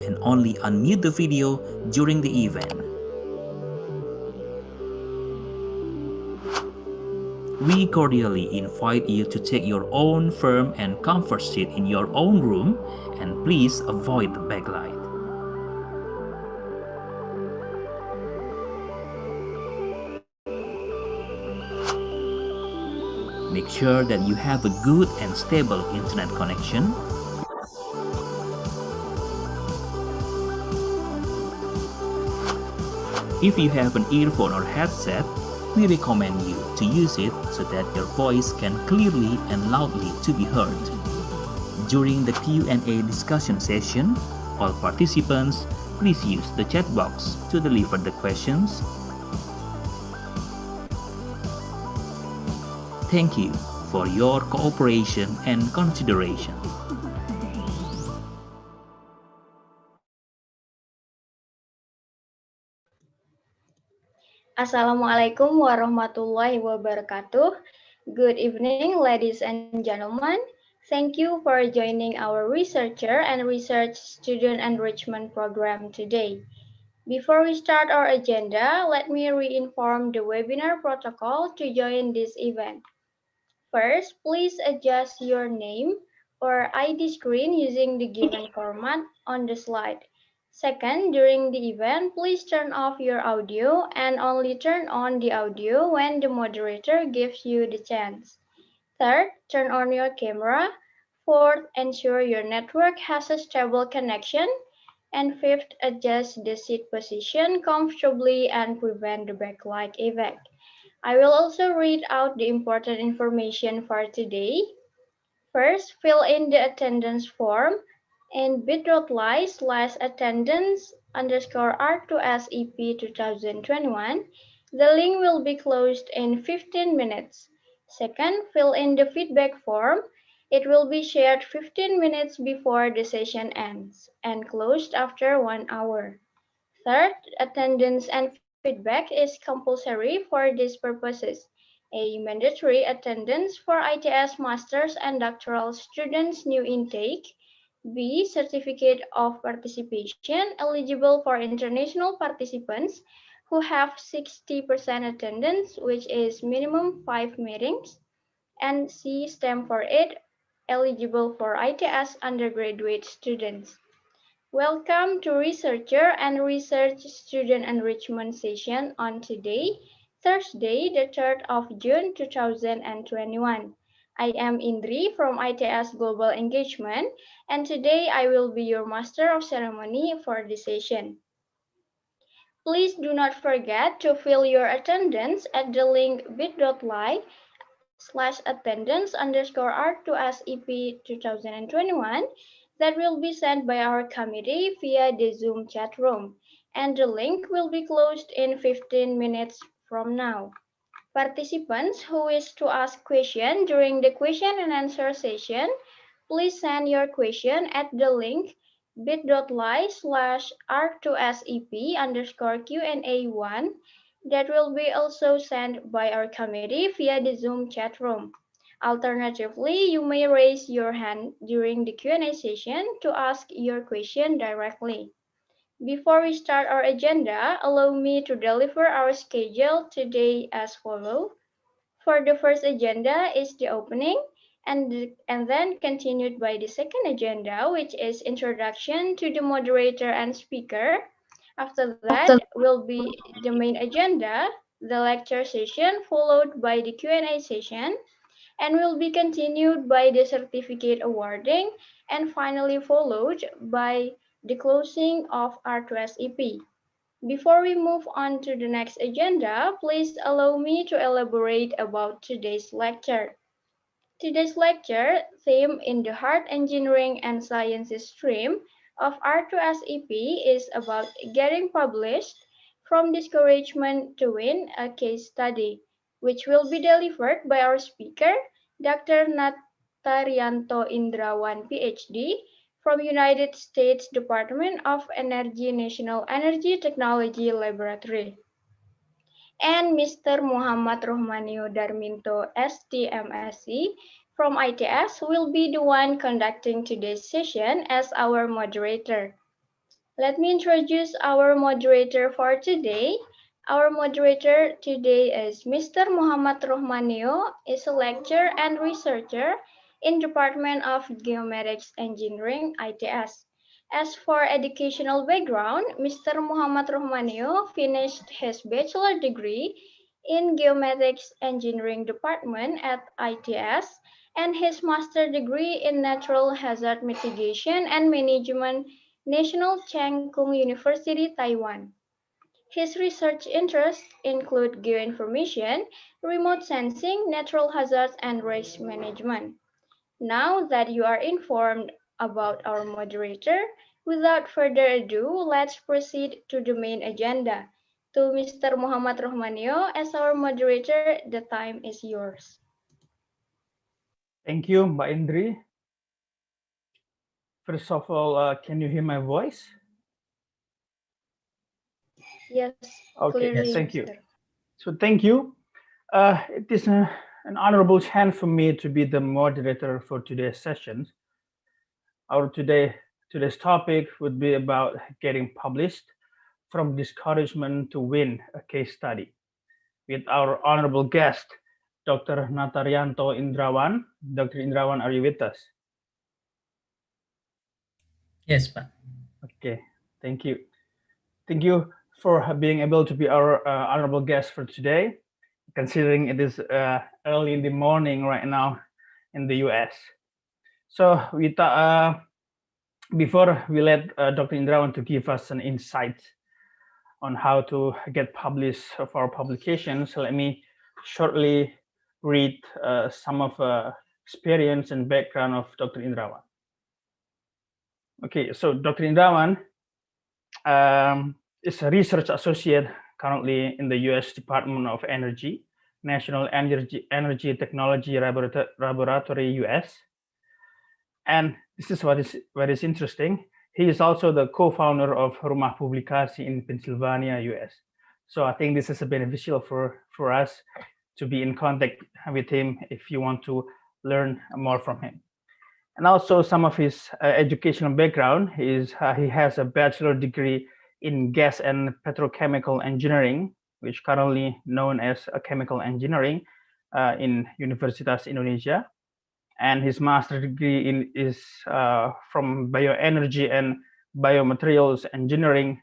and only unmute the video during the event. We cordially invite you to take your own firm and comfort seat in your own room, and please avoid the backlight. Make sure that you have a good and stable internet connection. If you have an earphone or headset, we recommend you to use it so that your voice can clearly and loudly to be heard. During the Q&A discussion session, all participants, please use the chat box to deliver the questions. Thank you for your cooperation and consideration. Assalamualaikum warahmatullahi wabarakatuh. Good evening, ladies and gentlemen. Thank you for joining our researcher and research student enrichment program today. Before we start our agenda, let me reinform the webinar protocol to join this event. First, please adjust your name or ID screen using the given format on the slide. Second, during the event, please turn off your audio and only turn on the audio when the moderator gives you the chance. Third, turn on your camera. Fourth, ensure your network has a stable connection. And fifth, adjust the seat position comfortably and prevent the backlight effect. I will also read out the important information for today. First, fill in the attendance form in bit.ly/attendance underscore R2SEP 2021. The link will be closed in 15 minutes. Second, fill in the feedback form. It will be shared 15 minutes before the session ends and closed after 1 hour. Third, attendance and feedback is compulsory for these purposes. A mandatory attendance for ITS Masters and Doctoral Students New Intake. B. Certificate of Participation eligible for international participants who have 60% attendance, which is minimum 5 meetings. And C. Stamp for it eligible for ITS undergraduate students. Welcome to Researcher and Research Student Enrichment Session on today, Thursday, the 3rd of June 2021. I am Indri from ITS Global Engagement, and today I will be your Master of Ceremony for this session. Please do not forget to fill your attendance at the link bit.ly/attendance underscore R2SEP 2021 that will be sent by our committee via the Zoom chat room, and the link will be closed in 15 minutes from now. Participants who wish to ask questions during the question and answer session, please send your question at the link bit.ly/R2SEP underscore Q&A1 that will be also sent by our committee via the Zoom chat room. Alternatively, you may raise your hand during the Q&A session to ask your question directly. Before we start our agenda, allow me to deliver our schedule today as follows. For the first agenda is the opening, and then continued by the second agenda, which is introduction to the moderator and speaker. After that will be the main agenda, the lecture session, followed by the Q&A session, and will be continued by the certificate awarding, and finally followed by the closing of R2SEP. Before we move on to the next agenda, please allow me to elaborate about today's lecture. Today's lecture theme in the Hard Engineering and Sciences stream of R2SEP is about getting published from discouragement to win, a case study, which will be delivered by our speaker, Dr. Natarianto Indrawan, PhD, from United States Department of Energy National Energy Technology Laboratory, and Mr. Muhammad Rohmanio Darminto, STMSC, from ITS will be the one conducting today's session as our moderator. Let me introduce our moderator for today. Our moderator today is Mr. Muhammad Rohmanio, is a lecturer and researcher in Department of Geomatics Engineering ITS. As for educational background, Mr. Muhammad Rohmanio finished his bachelor degree in Geomatics Engineering Department at ITS and his master degree in Natural Hazard Mitigation and Management National Cheng Kung University, Taiwan. His research interests include geoinformation, remote sensing, natural hazards, and risk management. Now that you are informed about our moderator, without further ado, let's proceed to the main agenda. To Mr. Muhammad Rohmanio, as our moderator, the time is yours. Thank you, Mbak Indri. First of all, can you hear my voice? Yes, Okay, clearly, thank you. Mr. So thank you. It is an honorable chance for me to be the moderator for today's session. Our today's topic would be about getting published from discouragement to win, a case study with our honorable guest, Dr. Natarianto Indrawan. Dr. Indrawan, are you with us? Yes, Pak. Okay, thank you. Thank you for being able to be our honorable guest for today, considering it is early in the morning right now in the US. So we thought before we let Dr. Indrawan to give us an insight on how to get published of our publications, let me shortly read some of experience and background of Dr. Indrawan. Okay, so Dr. Indrawan is a research associate currently in the U.S. Department of Energy, National Energy Technology Laboratory, U.S. And this is what is interesting. He is also the co-founder of Rumah Publikasi in Pennsylvania, U.S. So I think this is beneficial for us to be in contact with him if you want to learn more from him. And also some of his educational background is he has a bachelor degree in gas and petrochemical engineering, which currently known as chemical engineering in Universitas Indonesia. And his master degree is from bioenergy and biomaterials engineering,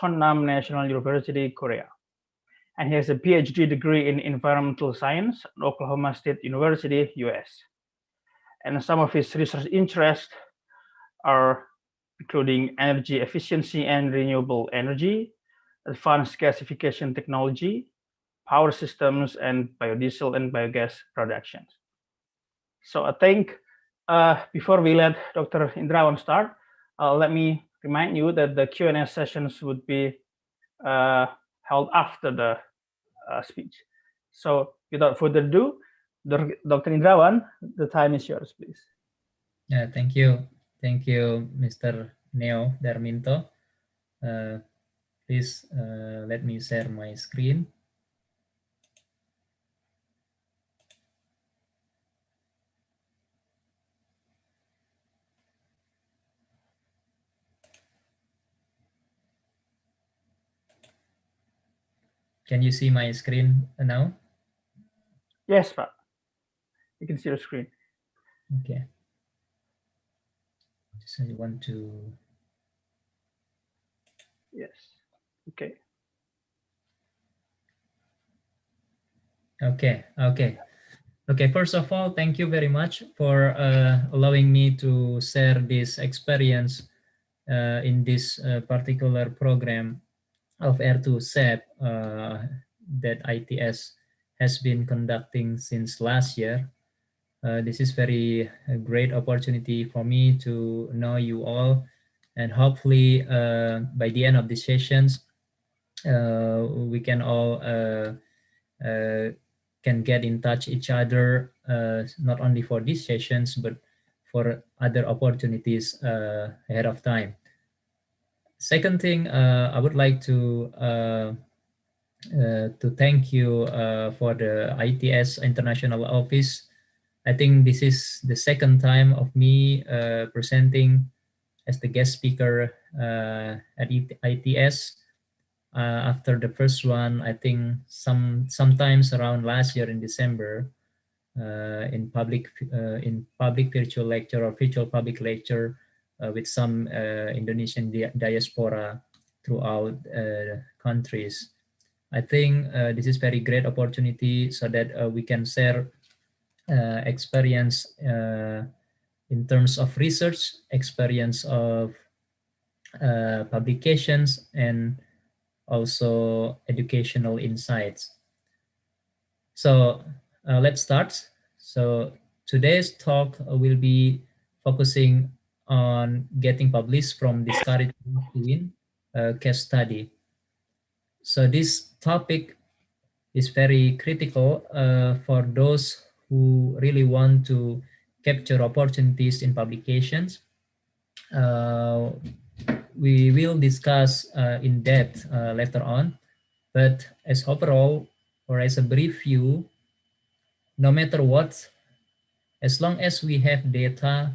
Chonnam National University, Korea. And he has a PhD degree in environmental science at Oklahoma State University, US. And some of his research interests are including energy efficiency and renewable energy, advanced gasification technology, power systems, and biodiesel and biogas production. So I think before we let Dr. Indrawan start, let me remind you that the Q&A sessions would be held after the speech. So without further ado, Dr. Indrawan, the time is yours, please. Yeah, thank you. Thank you, Mr. Neo Darminto. Please let me share my screen. Can you see my screen now? Yes, Pak. You can see your screen. Okay. So you want to... Yes. Okay. Okay, first of all, thank you very much for allowing me to share this experience in this particular program of R2SEP that ITS has been conducting since last year. This is very great opportunity for me to know you all, and hopefully by the end of the sessions, we can all can get in touch each other, not only for these sessions, but for other opportunities ahead of time. Second thing, I would like to thank you for the ITS International Office. I think this is the second time of me presenting as the guest speaker at ITS. After the first one, I think sometimes around last year in December, in public virtual lecture or virtual public lecture with some Indonesian diaspora throughout countries. I think this is very great opportunity so that we can share experience in terms of research, experience of publications, and also educational insights. So let's start. So today's talk will be focusing on getting published from discouraged to win case study. So this topic is very critical for those who really want to capture opportunities in publications. We will discuss in depth later on, but as overall or as a brief view, no matter what, as long as we have data,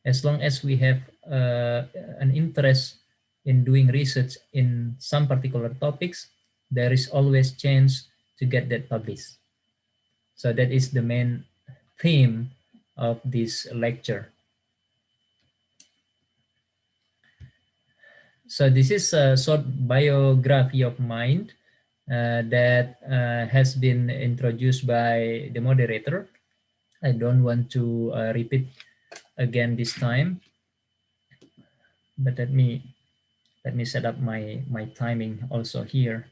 as long as we have an interest in doing research in some particular topics, there is always chance to get that published. So that is the main theme of this lecture. So this is a short biography of mine that has been introduced by the moderator. I don't want to repeat again this time, but let me set up my timing also here,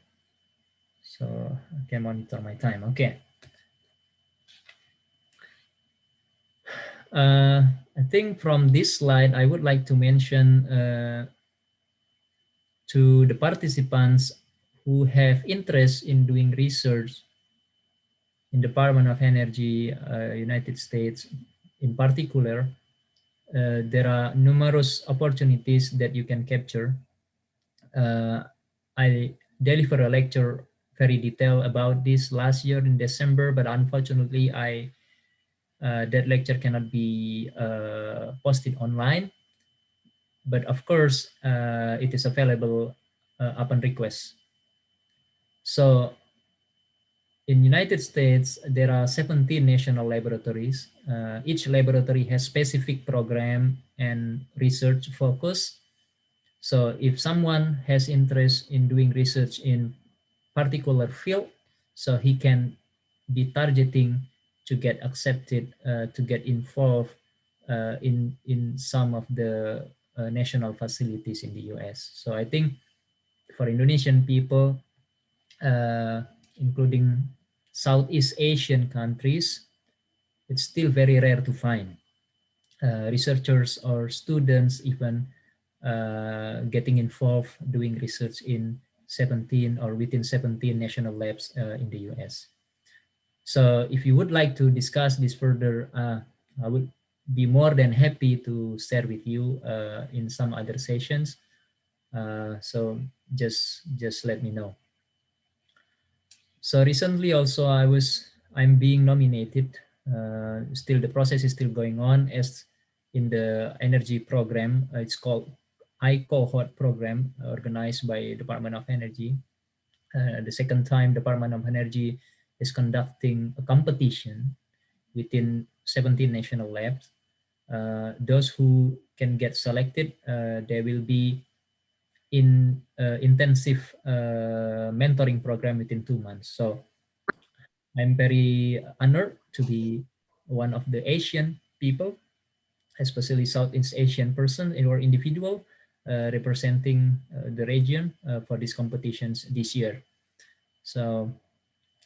so I can monitor my time. Okay. I think from this slide, I would like to mention to the participants who have interest in doing research in Department of Energy, United States in particular, there are numerous opportunities that you can capture. I delivered a lecture very detailed about this last year in December, but unfortunately that lecture cannot be posted online. But of course, it is available upon request. So in United States, there are 17 national laboratories. Each laboratory has specific program and research focus. So if someone has interest in doing research in particular field, so he can be targeting to get accepted, to get involved in some of the national facilities in the US. So I think for Indonesian people, including Southeast Asian countries, it's still very rare to find researchers or students even getting involved doing research in 17 or within 17 national labs in the US. So if you would like to discuss this further, I would be more than happy to share with you in some other sessions. So just let me know. So recently also I'm being nominated. Still the process is still going on as in the energy program. It's called I-Cohort program organized by Department of Energy. The second time Department of Energy is conducting a competition within 17 national labs. Those who can get selected, they will be in intensive mentoring program within 2 months. So I'm very honored to be one of the Asian people, especially Southeast Asian person or individual representing the region for these competitions this year. So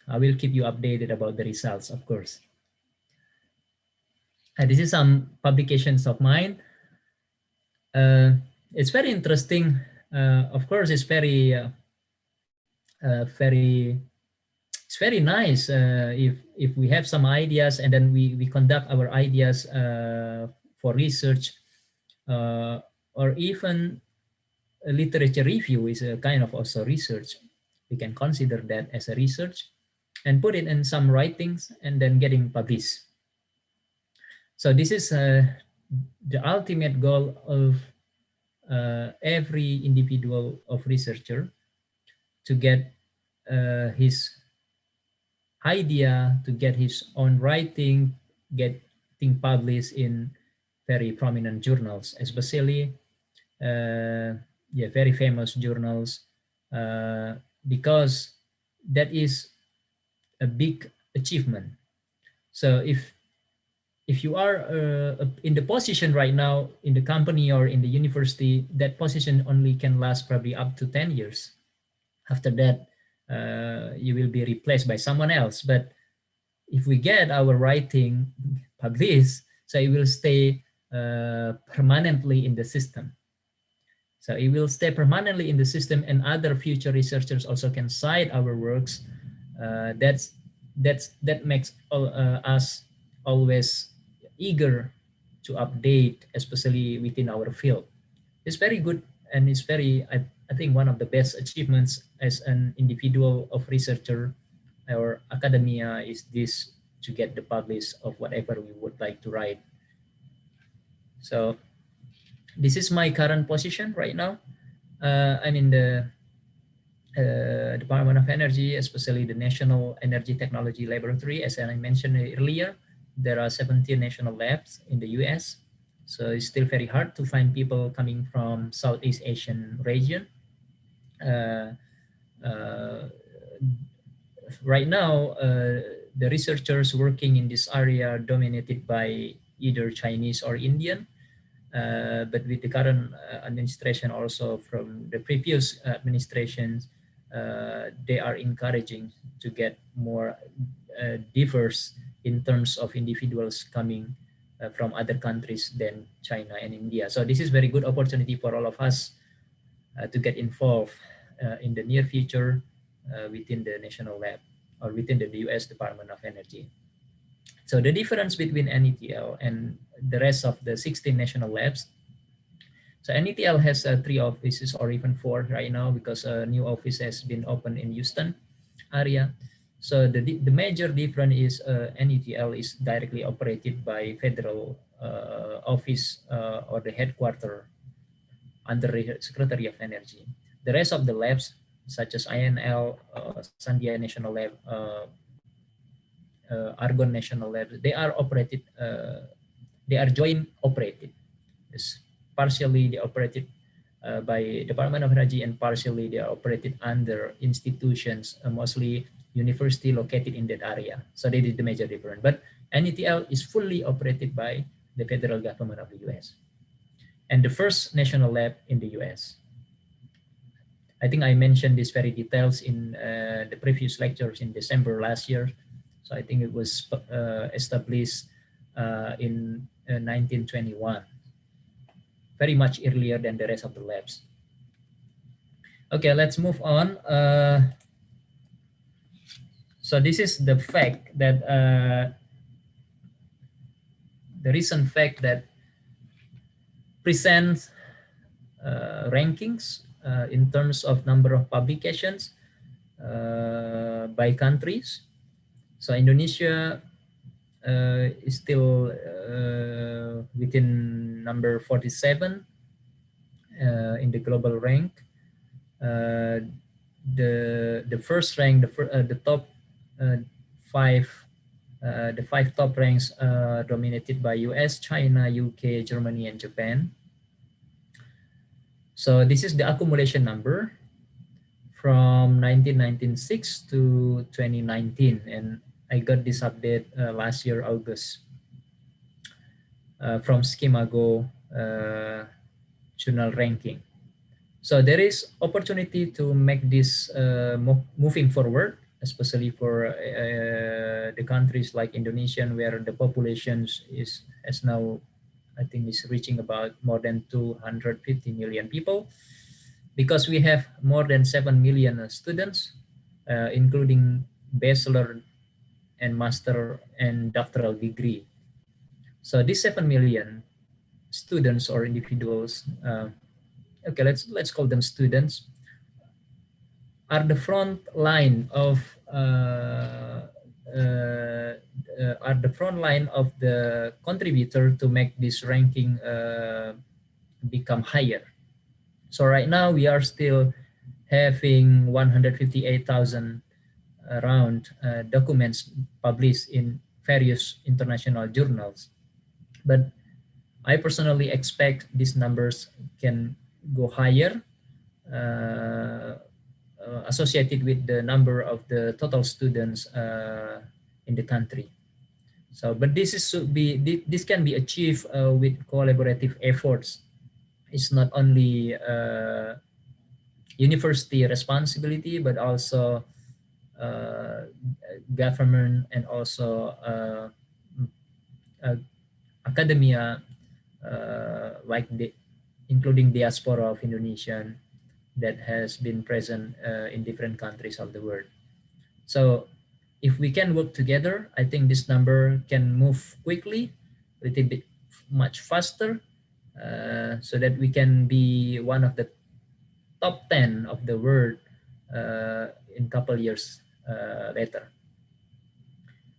I will keep you updated about the results, of course. This is some publications of mine. It's very interesting. Of course, it's very it's very nice if we have some ideas and then we conduct our ideas for research, or even a literature review is a kind of also research. We can consider that as a research and put it in some writings and then getting published. So this is the ultimate goal of every individual of researcher to get his idea, to get his own writing, getting published in very prominent journals, especially yeah, very famous journals, because that is a big achievement. So if you are in the position right now in the company or in the university, that position only can last probably up to 10 years. After that, you will be replaced by someone else. But if we get our writing published, so it will stay permanently in the system. So it will stay permanently in the system, and other future researchers also can cite our works. That makes us always eager to update, especially within our field. It's very good, and it's very, I think, one of the best achievements as an individual of researcher or academia is this, to get the publish of whatever we would like to write. So this is my current position right now. I'm in the Department of Energy, especially the National Energy Technology Laboratory. As I mentioned earlier, there are 17 national labs in the US. So it's still very hard to find people coming from Southeast Asian region. Right now, the researchers working in this area are dominated by either Chinese or Indian. But with the current administration, also from the previous administrations, they are encouraging to get more diverse in terms of individuals coming from other countries than China and India. So this is very good opportunity for all of us to get involved in the near future within the national lab or within the US Department of Energy. So the difference between NETL and the rest of the 16 national labs. So NETL has 3 offices or even 4 right now, because a new office has been opened in Houston area. So the major difference is NETL is directly operated by federal office or the headquarters under the Secretary of Energy. The rest of the labs, such as INL, Sandia National Lab, Argon National Lab, they are operated, they are joint operated. It's partially they operated by Department of Energy, and partially they are operated under institutions, mostly university located in that area. So that is the major difference. But NETL is fully operated by the federal government of the US, and the first national lab in the US. I think I mentioned this very details in the previous lectures in December last year. So I think it was established in 1921, very much earlier than the rest of the labs. Okay, let's move on. So this is the fact that the recent fact that presents rankings in terms of number of publications by countries. So Indonesia is still within number 47 in the global rank. The first rank, the top 5, the 5 top ranks are dominated by US, China, UK, Germany, and Japan. So this is the accumulation number from 1996 to 2019, and I got this update last year, August, from Schemago journal ranking. So there is opportunity to make this moving forward, especially for the countries like Indonesia, where the population is now, I think, is reaching about more than 250 million people, because we have more than 7 million students, including bachelor and master and doctoral degree. So these 7 million students or individuals, okay, let's call them students, are the front line of the contributor to make this ranking become higher. So right now we are still having 158,000 around documents published in various international journals. But I personally expect these numbers can go higher, associated with the number of the total students in the country. So, but this can be achieved with collaborative efforts. It's not only university responsibility, but also uh, government and also uh, academia, like including diaspora of Indonesian that has been present in different countries of the world. So if we can work together, I think this number can move quickly, a little bit much faster, so that we can be one of the top 10 of the world in couple years later.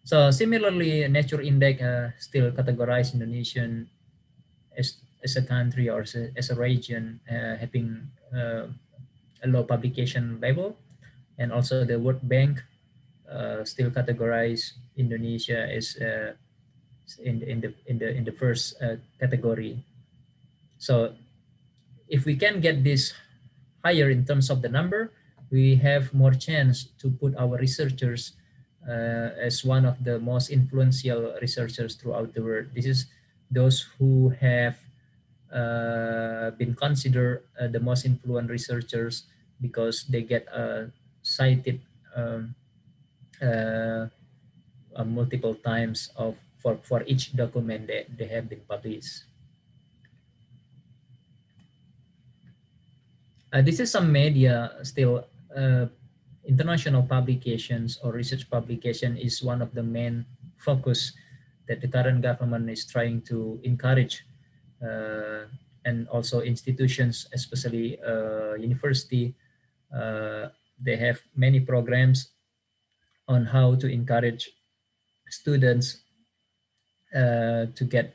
So similarly, Nature Index still categorize Indonesian as a country or as a region having a low publication level, and also the World Bank still categorize Indonesia as in the first category. So if we can get this higher in terms of the number, we have more chance to put our researchers as one of the most influential researchers throughout the world. This is those who have been considered the most influential researchers because they get cited uh, multiple times for each document that they have been published. This is some media still. International publications or research publication is one of the main focus that the current government is trying to encourage, and also institutions, especially university, they have many programs on how to encourage students to get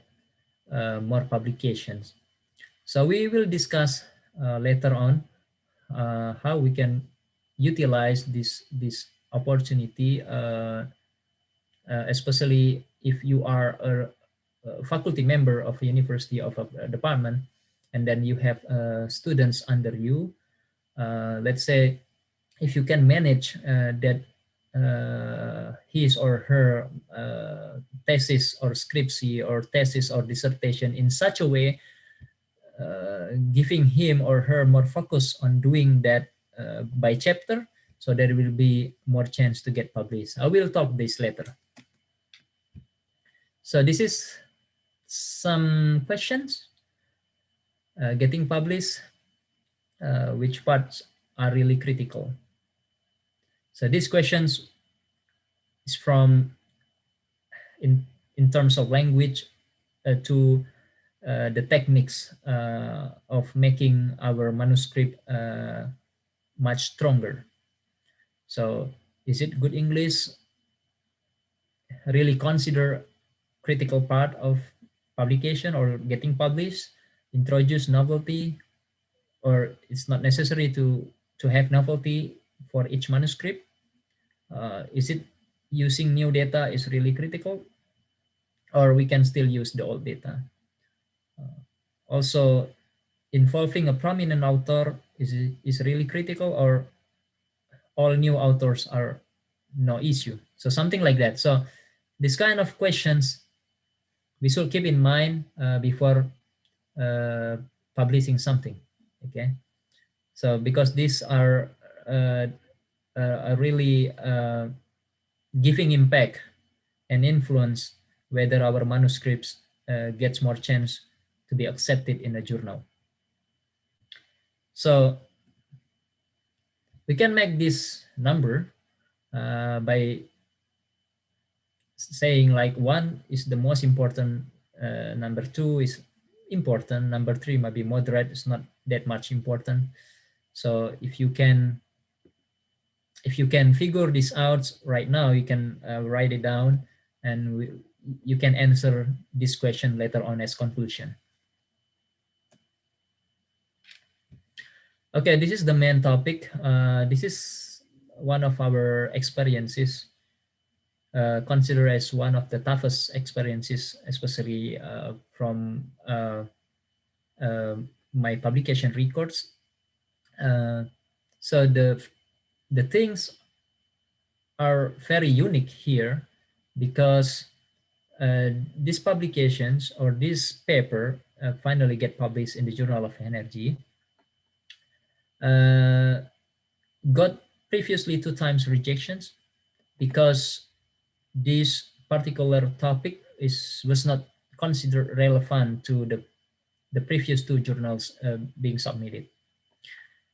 more publications. So we will discuss later on how we can utilize this opportunity, especially if you are a faculty member of a university of a department, and then you have students under you. Let's say if you can manage that his or her thesis or scriptsy or thesis or dissertation in such a way, giving him or her more focus on doing that by chapter, so there will be more chance to get published. I will talk this later. So this is some questions. Getting published, which parts are really critical? So these questions is from in terms of language to the techniques of making our manuscript much stronger. So is it good English really consider critical part of publication or getting published, introduce novelty, or it's not necessary to have novelty for each manuscript? Is it using new data is really critical, or we can still use the old data? Also, involving a prominent author is really critical, or all new authors are no issue? So something like that. So this kind of questions we should keep in mind before publishing something. Okay, so because these are really giving impact and influence whether our manuscripts gets more chance to be accepted in a journal. So we can make this number by saying like 1 is the most important, number 2 is important, number 3 might be moderate, it's not that much important. So if you can figure this out right now, you can write it down, and you can answer this question later on as conclusion. Okay, this is the main topic. This is one of our experiences, considered as one of the toughest experiences, especially from uh, my publication records. Uh, so the things are very unique here because these publications or this paper finally get published in the Journal of Energy. Got previously 2 times rejections because this particular topic was not considered relevant to the previous 2 journals being submitted,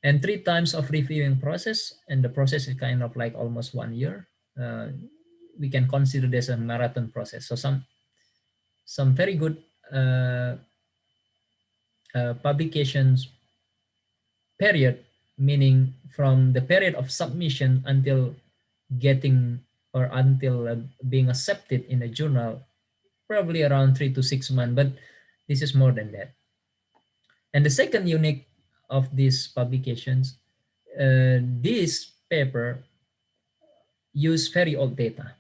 and 3 times of reviewing process, and the process is kind of like almost 1 year. We can consider this a marathon process. So some very good uh, publications period, meaning from the period of submission until getting or until being accepted in a journal, probably around 3 to 6 months, but this is more than that. And the second unique of these publications, this paper use very old data.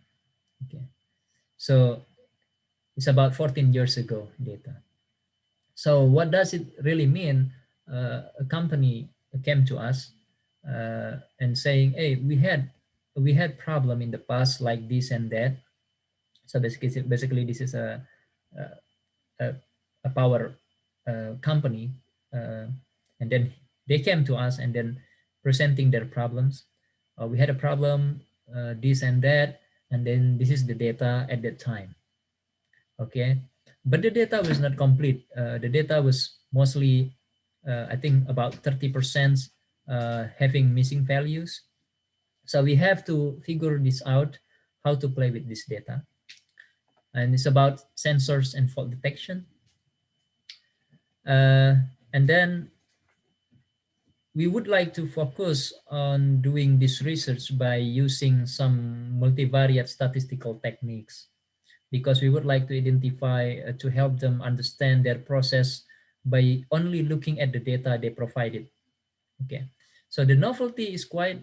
Okay, so it's about 14 years ago data. So what does it really mean? A company came to us and saying, "Hey, we had problem in the past like this and that." So basically this is a, a power company, and then they came to us and then presenting their problems. We had a problem, this and that, and then this is the data at that time. Okay, but the data was not complete. The data was mostly, I think, about 30% having missing values. So we have to figure this out, how to play with this data. And it's about sensors and fault detection. And then we would like to focus on doing this research by using some multivariate statistical techniques, because we would like to identify to help them understand their process by only looking at the data they provided. Okay, so the novelty is quite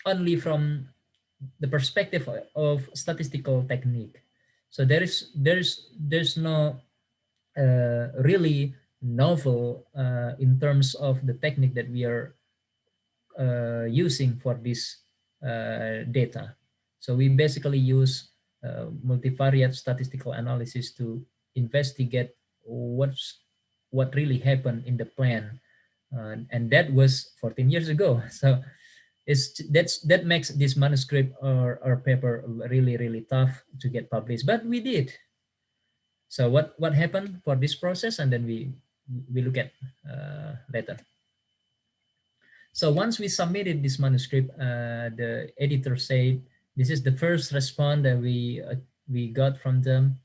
only from the perspective of statistical technique. So there's no really novel in terms of the technique that we are using for this data. So we basically use multivariate statistical analysis to investigate what really happened in the plan, and that was 14 years ago. So that makes this manuscript or paper really tough to get published, but we did. So what happened for this process, and then we look at later. So once we submitted this manuscript, the editor said this is the first response that we got from them.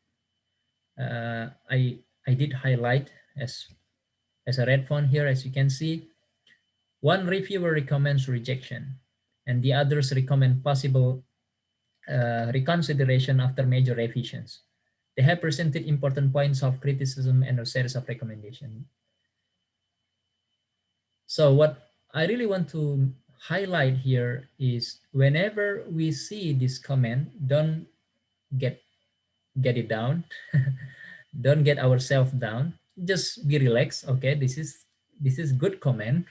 I did highlight as a red font here, as you can see. One reviewer recommends rejection, and the others recommend possible reconsideration after major revisions. They have presented important points of criticism and a series of recommendations. So what I really want to highlight here is whenever we see this comment, don't get it down. Don't get ourselves down. Just be relaxed. Okay, this is good comment.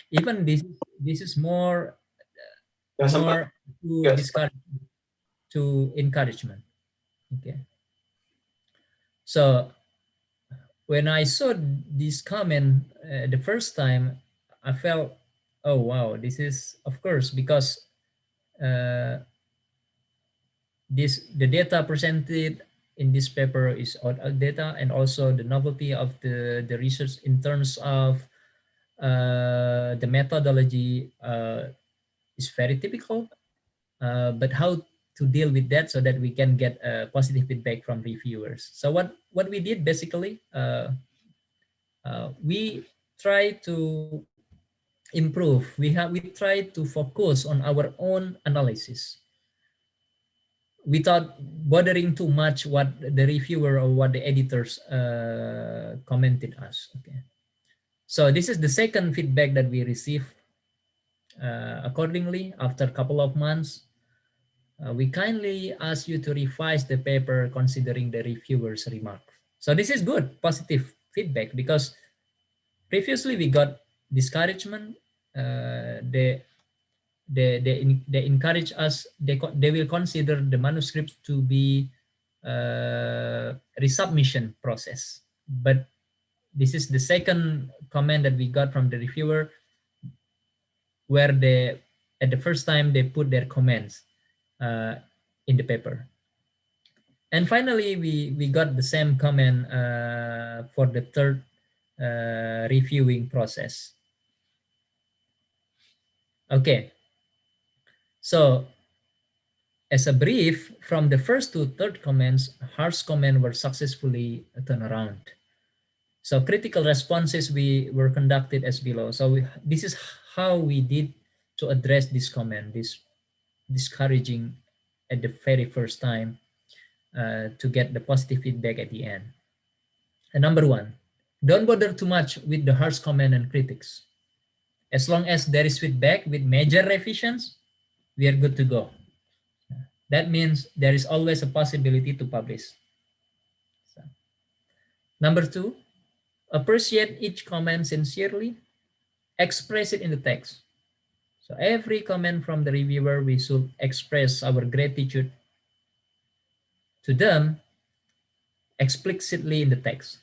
Even this is more to discourage, to encouragement. Okay. So when I saw this comment the first time, I felt, oh wow, this is, of course, because the data presented in this paper is odd data, and also the novelty of the research in terms of the methodology is very typical. But how to deal with that so that we can get positive feedback from reviewers. So what we did basically, we try to improve. We try to focus on our own analysis without bothering too much what the reviewer or what the editors commented us. Okay. So this is the second feedback that we receive. Accordingly, after a couple of months, we kindly ask you to revise the paper considering the reviewer's remark. So this is good, positive feedback, because previously we got discouragement. They encourage us. They will consider the manuscript to be resubmission process. But this is the second comment that we got from the reviewer, where they at the first time they put their comments in the paper. And finally, we got the same comment for the third reviewing process. Okay, so as a brief, from the first to third comments, harsh comments were successfully turned around. So critical responses we were conducted as below. So this is how we did to address this comment, this discouraging at the very first time, to get the positive feedback at the end. And number one, don't bother too much with the harsh comment and critics. As long as there is feedback with major revisions, we are good to go. That means there is always a possibility to publish. So, number two, appreciate each comment sincerely, express it in the text. So every comment from the reviewer, we should express our gratitude to them explicitly in the text.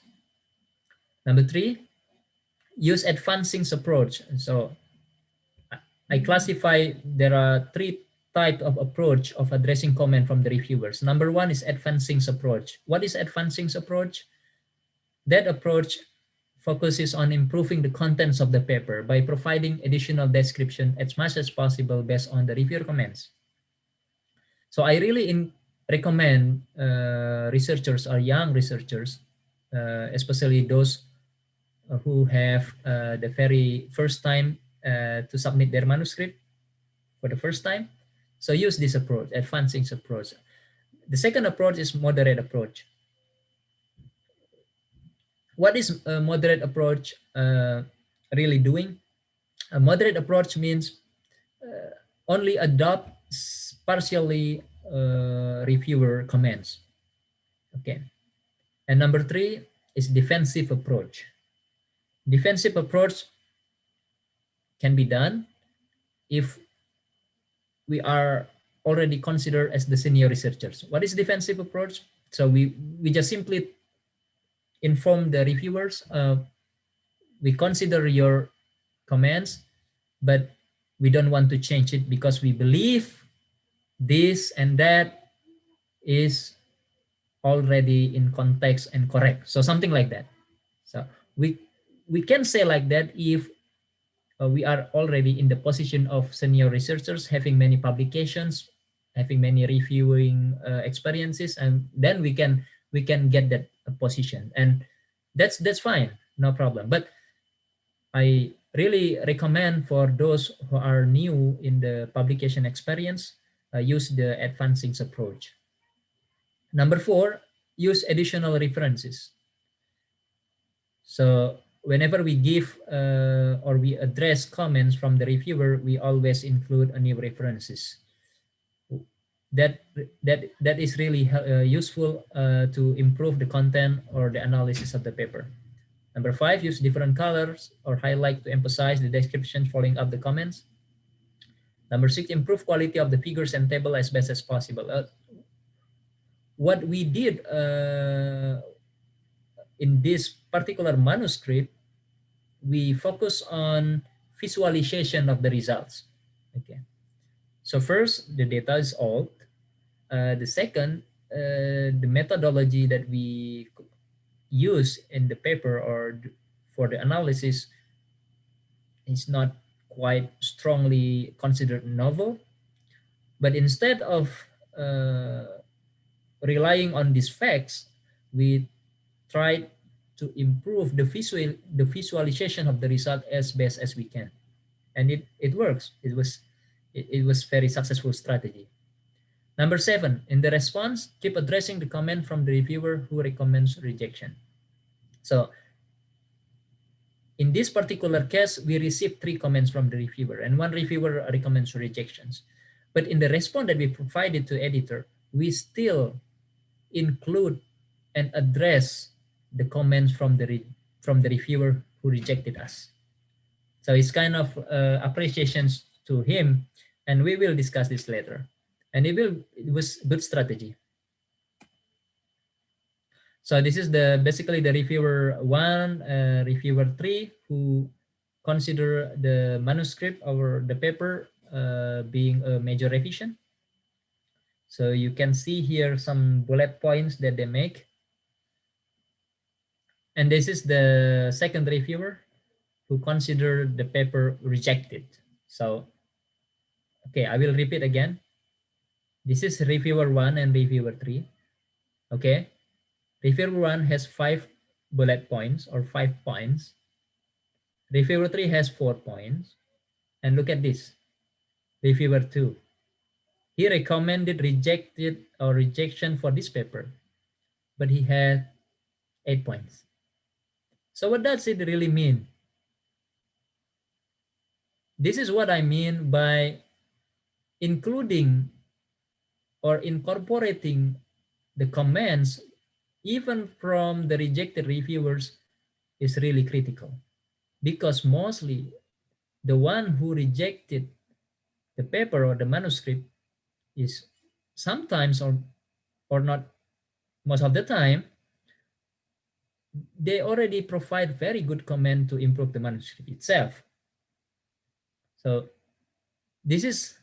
Number three, use advancing approach. So I classify there are three types of approach of addressing comment from the reviewers. Number one is advancing approach. What is advancing approach? That approach focuses on improving the contents of the paper by providing additional description as much as possible based on the reviewer comments. So I really recommend researchers or young researchers, especially those who have the very first time to submit their manuscript for the first time. So use this approach, advancing approach. The second approach is moderate approach. What is a moderate approach really doing? A moderate approach means only adopt partially reviewer comments. Okay. And number three is defensive approach. Defensive approach can be done if we are already considered as the senior researchers. What is defensive approach? So we just simply inform the reviewers, we consider your comments, but we don't want to change it because we believe this and that is already in context and correct. So something like that. So we can say like that if we are already in the position of senior researchers, having many publications, having many reviewing experiences, and then we can get that position, and that's fine, no problem. But I really recommend for those who are new in the publication experience, use the advancing approach. Number four, use additional references. So whenever we give or we address comments from the reviewer, we always include a new references. That is really useful to improve the content or the analysis of the paper. Number five, use different colors or highlight to emphasize the description following up the comments. Number six, improve quality of the figures and table as best as possible. What we did in this particular manuscript, we focus on visualization of the results. Okay. So first, the data is old. The second, the methodology that we use in the paper or for the analysis is not quite strongly considered novel. But instead of relying on these facts, we tried to improve the visualization of the result as best as we can, and it works. It was very successful strategy. Number seven, in the response, keep addressing the comment from the reviewer who recommends rejection. So in this particular case, we received 3 comments from the reviewer, and 1 reviewer recommends rejections. But in the response that we provided to editor, we still include and address the comments from the reviewer who rejected us. So it's kind of appreciations to him, and we will discuss this later. And it was good strategy. So this is basically the reviewer 1, reviewer 3, who consider the manuscript or the paper being a major revision. So you can see here some bullet points that they make. And this is the second reviewer who consider the paper rejected. So, okay, I will repeat again. This is reviewer 1 and reviewer 3. Okay, reviewer 1 has 5 bullet points or 5 points. Reviewer 3 has 4 points. And look at this, reviewer 2. He recommended rejected or rejection for this paper, but he had 8 points. So what does it really mean? This is what I mean by including or incorporating the comments even from the rejected reviewers is really critical, because mostly the one who rejected the paper or the manuscript is sometimes or not most of the time, they already provide very good comment to improve the manuscript itself. So this is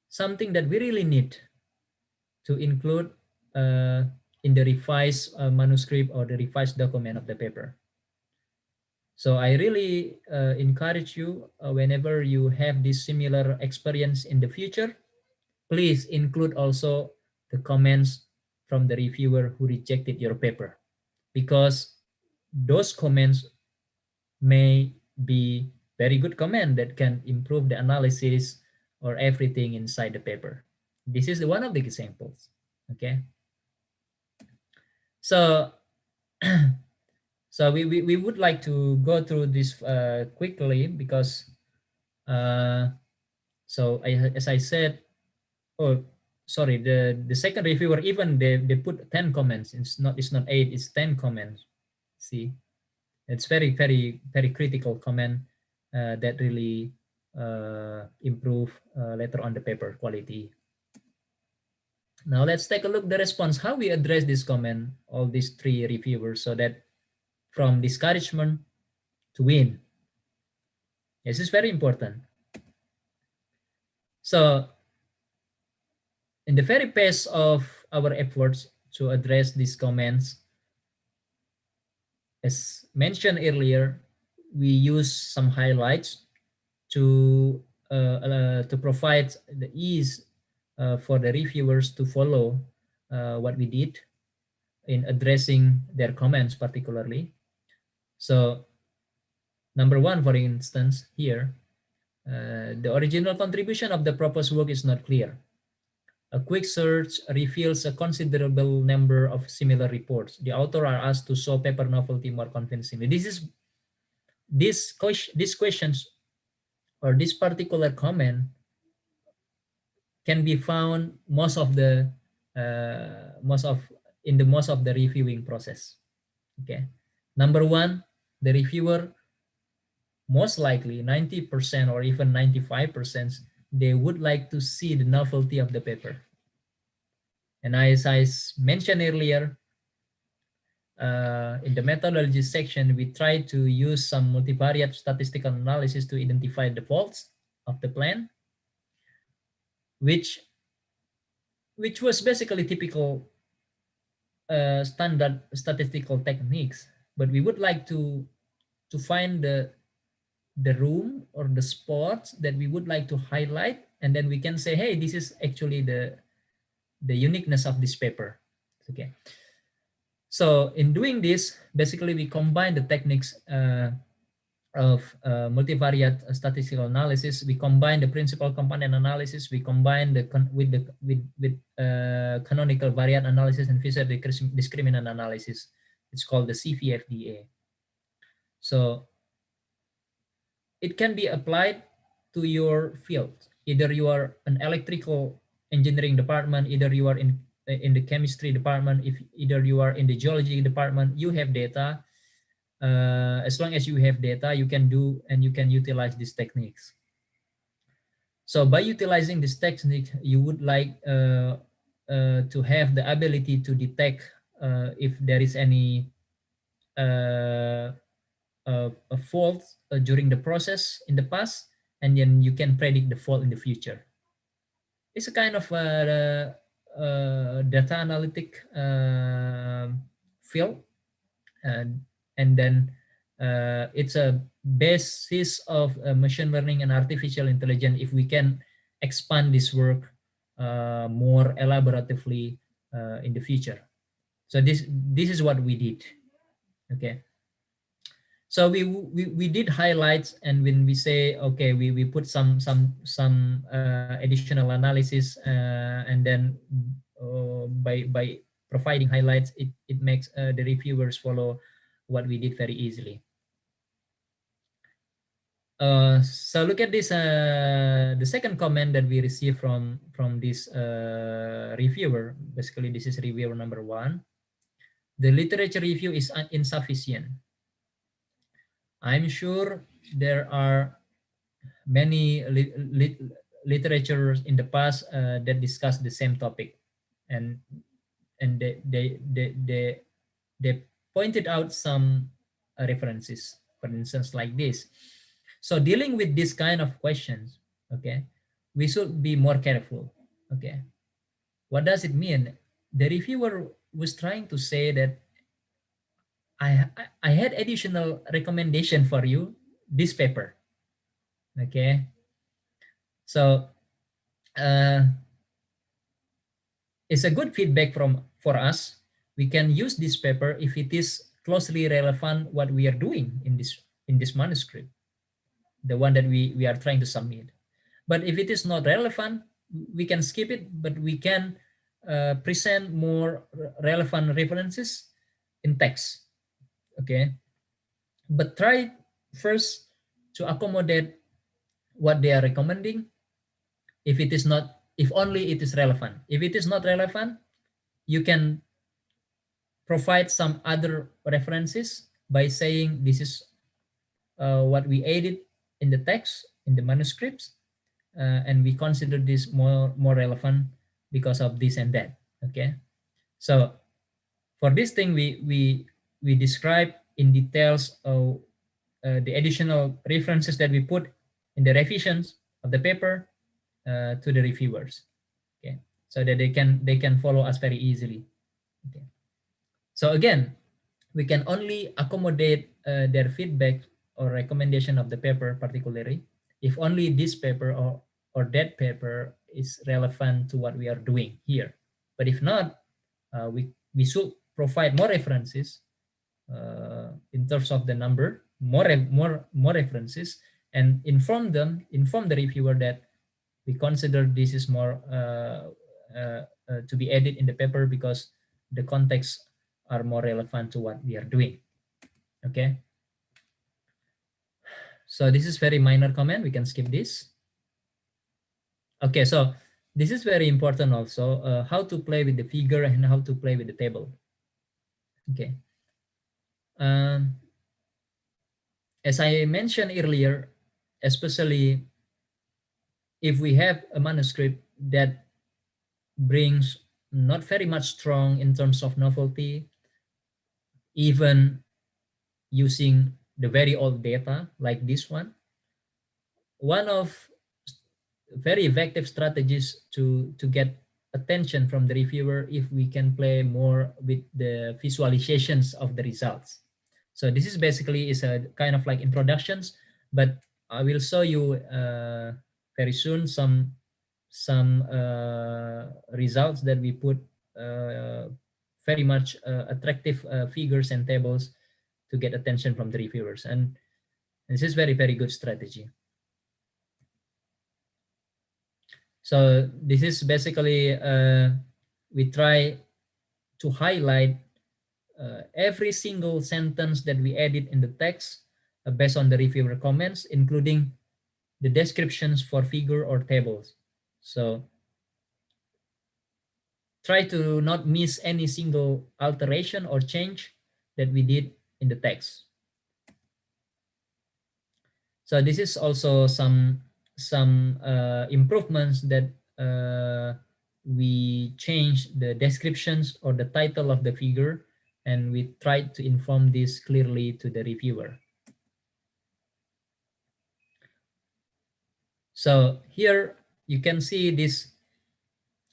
something that we really need to include in the revised manuscript or the revised document of the paper. So I really encourage you, whenever you have this similar experience in the future, please include also the comments from the reviewer who rejected your paper, because those comments may be very good comment that can improve the analysis or everything inside the paper. This is one of the examples. Okay. So, so we would like to go through this quickly, because so as I said, oh sorry, the second reviewer, even they put 10 comments. It's not 8, it's 10 comments. See, it's very critical comment that really improve later on the paper quality. Now let's take a look at the response, how we address this comment, all these 3 reviewers, so that from discouragement to win. This is very important. So in the very pace of our efforts to address these comments, as mentioned earlier, we use some highlights to provide the ease for the reviewers to follow what we did in addressing their comments particularly. So number 1, for instance, here, the original contribution of the proposed work is not clear. A quick search reveals a considerable number of similar reports. The author are asked to show paper novelty more convincingly. These questions or this particular comment can be found most of the reviewing process. Okay, number 1, the reviewer most likely 90% or even 95%, they would like to see the novelty of the paper. And as I mentioned earlier, in the methodology section, we try to use some multivariate statistical analysis to identify the faults of the plan, which was basically typical standard statistical techniques. But we would like to find the room or the spots that we would like to highlight, and then we can say, hey, this is actually the uniqueness of this paper. Okay, so in doing this, basically we combine the techniques of multivariate statistical analysis. We combine the principal component analysis. We combine with canonical variant analysis and Fisher discriminant analysis. It's called the CVFDA. So it can be applied to your field. Either you are an electrical engineering department, either you are in the chemistry department, if either you are in the geology department, you have data. As long as you have data, you can do and you can utilize these techniques. So by utilizing this technique, you would like to have the ability to detect if there is any a fault during the process in the past, and then you can predict the fault in the future. It's a kind of data analytic field, and then it's a basis of machine learning and artificial intelligence. If we can expand this work more elaboratively in the future. So this is what we did. Okay. So we did highlights, and when we say okay, we put some additional analysis, and then by providing highlights, it makes the reviewers follow what we did very easily. So look at this, the second comment that we received from this reviewer. Basically, this is reviewer number 1. The literature review is insufficient. I'm sure there are many literatures in the past that discuss the same topic, and they pointed out some references, for instance, like this. So dealing with this kind of questions, okay, we should be more careful. Okay, what does it mean? The reviewer was trying to say that I had additional recommendation for you, this paper. Okay, so it's a good feedback for us. We can use this paper if it is closely relevant what we are doing in this manuscript, the one that we are trying to submit. But if it is not relevant, we can skip it, but we can present more relevant references in text. Okay, but try first to accommodate what they are recommending. If only it is relevant. If it is not relevant, you can provide some other references by saying this is what we added in the text, in the manuscripts, and we consider this more relevant because of this and that. Okay, so for this thing, we describe in details the additional references that we put in the revisions of the paper to the reviewers. Okay, so that they can follow us very easily. Okay, so again, we can only accommodate their feedback or recommendation of the paper, particularly if only this paper or that paper is relevant to what we are doing here. But if not, we should provide more references in terms of the number, more references, and inform the reviewer that we consider this is more to be added in the paper because the contexts are more relevant to what we are doing. Okay. So this is very minor comment. We can skip this. Okay, so this is very important also, how to play with the figure and how to play with the table. Okay. As I mentioned earlier, especially if we have a manuscript that brings not very much strong in terms of novelty, even using the very old data like this one of very effective strategies to get attention from the reviewer if we can play more with the visualizations of the results. So this is basically is a kind of like introductions, but I will show you very soon some results that we put very much attractive figures and tables to get attention from the reviewers, and this is very good strategy. So this is basically we try to highlight every single sentence that we edit in the text based on the reviewer comments, including the descriptions for figure or tables. So try to not miss any single alteration or change that we did in the text. So this is also some improvements that we changed the descriptions or the title of the figure, and we tried to inform this clearly to the reviewer. So here you can see this,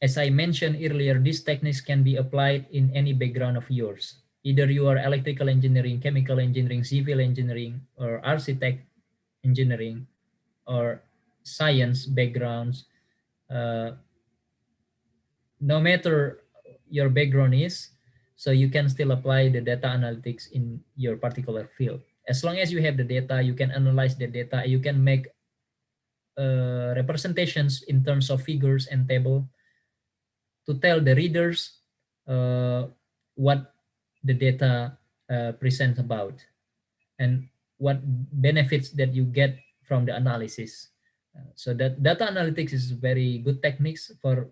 as I mentioned earlier, these techniques can be applied in any background of yours. Either you are electrical engineering, chemical engineering, civil engineering, or architect engineering, or science backgrounds. No matter your background is, so you can still apply the data analytics in your particular field. As long as you have the data, you can analyze the data, you can make representations in terms of figures and table to tell the readers what the data presents about and what benefits that you get from the analysis. So that data analytics is very good techniques for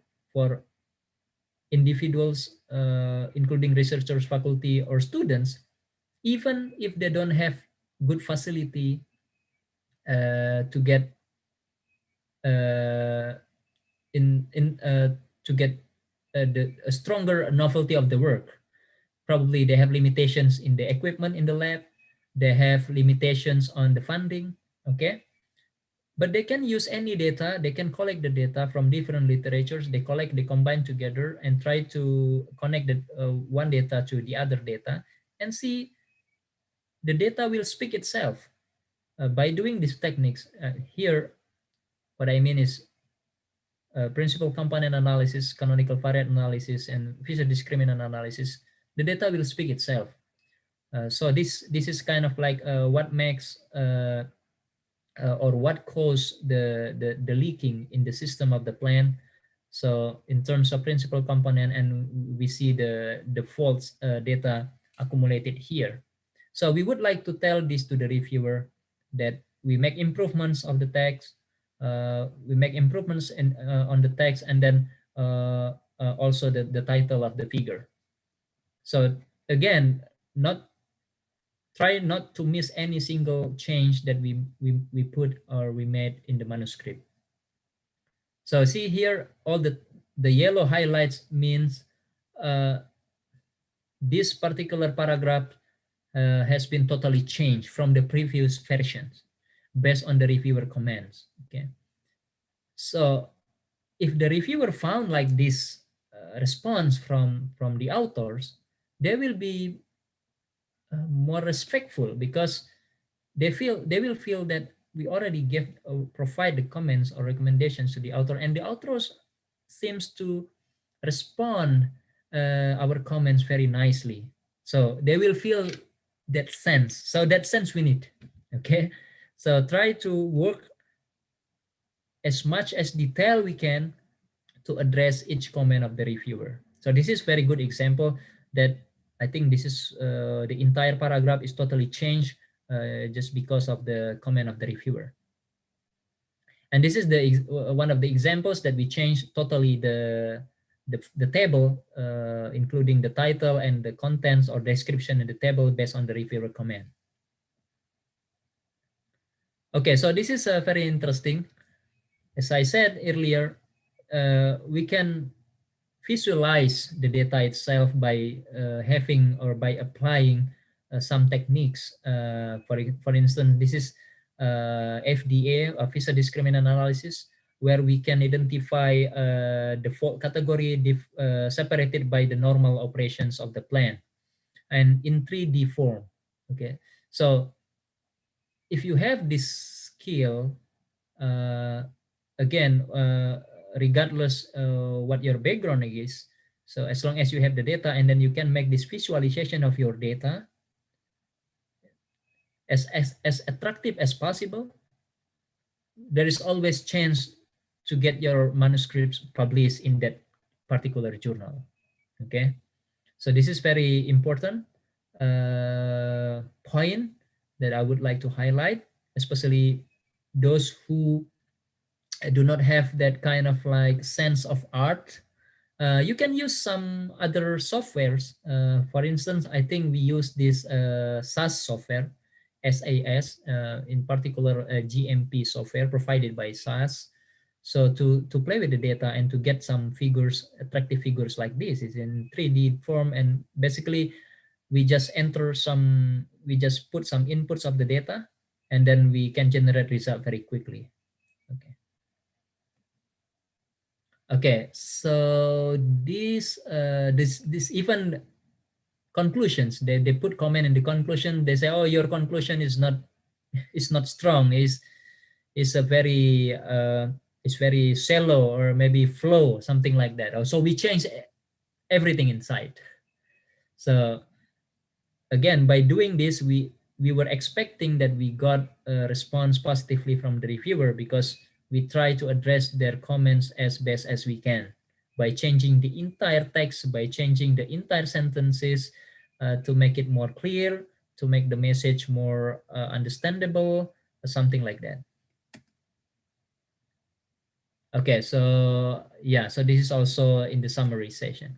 individuals, including researchers, faculty, or students, even if they don't have good facility to get to get a stronger novelty of the work. Probably they have limitations in the equipment in the lab. They have limitations on the funding. Okay. But they can use any data, they can collect the data from different literatures, they combine together and try to connect the one data to the other data and see the data will speak itself. By doing these techniques, here, what I mean is principal component analysis, canonical variate analysis, and feature discriminant analysis, the data will speak itself. So this is kind of like what makes or what caused the leaking in the system of the plan. So in terms of principal component, and we see the false data accumulated here. So we would like to tell this to the reviewer that we make improvements of the text, we make improvements on the text, and then also the title of the figure. So again, try not to miss any single change that we put or we made in the manuscript. So see here, all the yellow highlights means this particular paragraph has been totally changed from the previous versions based on the reviewer comments. Okay. So if the reviewer found like this response from the authors, they will be more respectful because they will feel that we already provide the comments or recommendations to the author, and the authors seems to respond our comments very nicely. So they will feel that sense. So that sense we need. Okay. So try to work as much as detail we can to address each comment of the reviewer. So this is very good example that I think this is the entire paragraph is totally changed just because of the comment of the reviewer. And this is the one of the examples that we changed totally the table, including the title and the contents or description in the table based on the reviewer comment. Okay, so this is very interesting. As I said earlier, we can visualize the data itself by having or by applying some techniques. For instance, this is FDA, feature discriminant analysis, where we can identify the fault category separated by the normal operations of the plan and in 3D form. Okay, so if you have this skill, again, regardless what your background is, so as long as you have the data and then you can make this visualization of your data as attractive as possible, there is always chance to get your manuscripts published in that particular journal. Okay, so this is very important point that I would like to highlight, especially those who do not have that kind of like sense of art. You can use some other softwares. For instance, I think we use this SAS software, SAS, in particular GMP software provided by SAS. So to play with the data and to get some figures, attractive figures like this, is in 3D form, and basically we just we just put some inputs of the data, and then we can generate result very quickly. Okay. Okay, so this even conclusions, they put comment in the conclusion. They say, oh, your conclusion is not strong, is a very it's very shallow, or maybe flow, something like that. So we change everything inside. So again, by doing this, we were expecting that we got a response positively from the reviewer, because we try to address their comments as best as we can by changing the entire text, by changing the entire sentences, to make it more clear, to make the message more understandable, something like that. Okay, so yeah, so this is also in the summary session.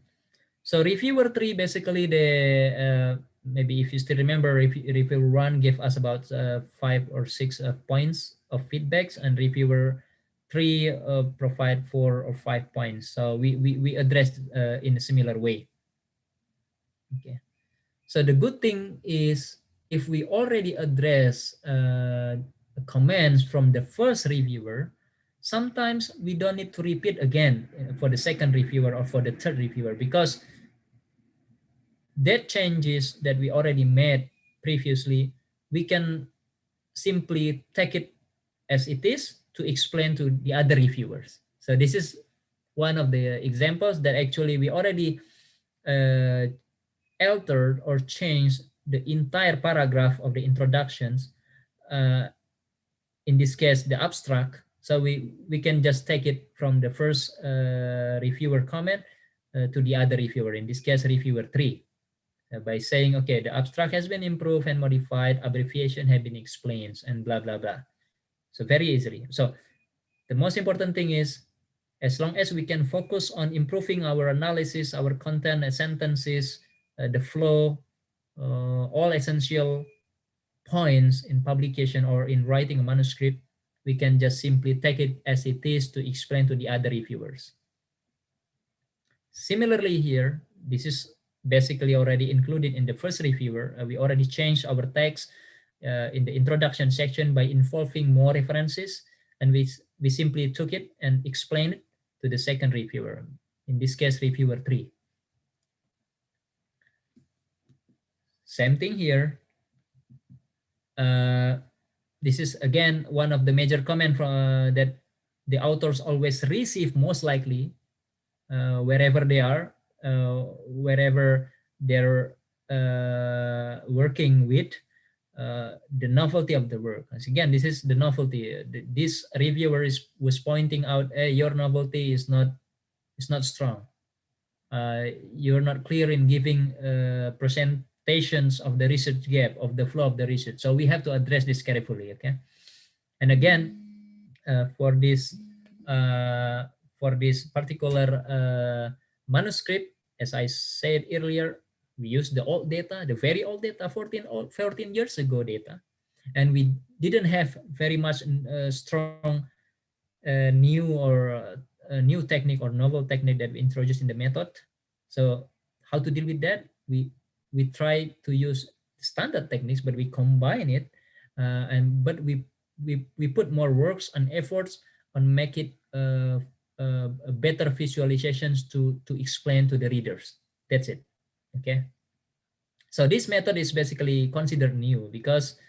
So reviewer 3, basically the maybe if you still remember, reviewer 1 gave us about 5 or 6 points of feedbacks, and reviewer 3 provide 4 or 5 points. So we addressed in a similar way. Okay. So the good thing is, if we already address comments from the first reviewer, sometimes we don't need to repeat again for the second reviewer or for the third reviewer, because that changes that we already made previously, we can simply take it as it is to explain to the other reviewers. So this is one of the examples that actually we already altered or changed the entire paragraph of the introductions, in this case the abstract. So we can just take it from the first reviewer comment to the other reviewer, in this case reviewer 3, by saying, okay, the abstract has been improved and modified, abbreviation have been explained, and blah blah blah. So very easily. So the most important thing is, as long as we can focus on improving our analysis, our content, sentences, the flow, all essential points in publication or in writing a manuscript, we can just simply take it as it is to explain to the other reviewers. Similarly here, this is basically already included in the first reviewer. We already changed our text in the introduction section by involving more references, and we simply took it and explained it to the second reviewer, in this case reviewer 3. Same thing here. This is again one of the major comments that the authors always receive, most likely, wherever they are, wherever they're working with, the novelty of the work. As again, this is the novelty. This reviewer was pointing out, hey, your novelty is not strong. You're not clear in giving presentations of the research gap, of the flow of the research. So we have to address this carefully. Okay, and again, for this particular manuscript, as I said earlier, we use the old data, the very old data, 14 years ago data, and we didn't have very much strong new or new technique or novel technique that we introduced in the method. So how to deal with that? We try to use standard techniques, but we combine it, but we put more works and efforts on make it better visualizations to explain to the readers. That's it. Okay. So this method is basically considered new, because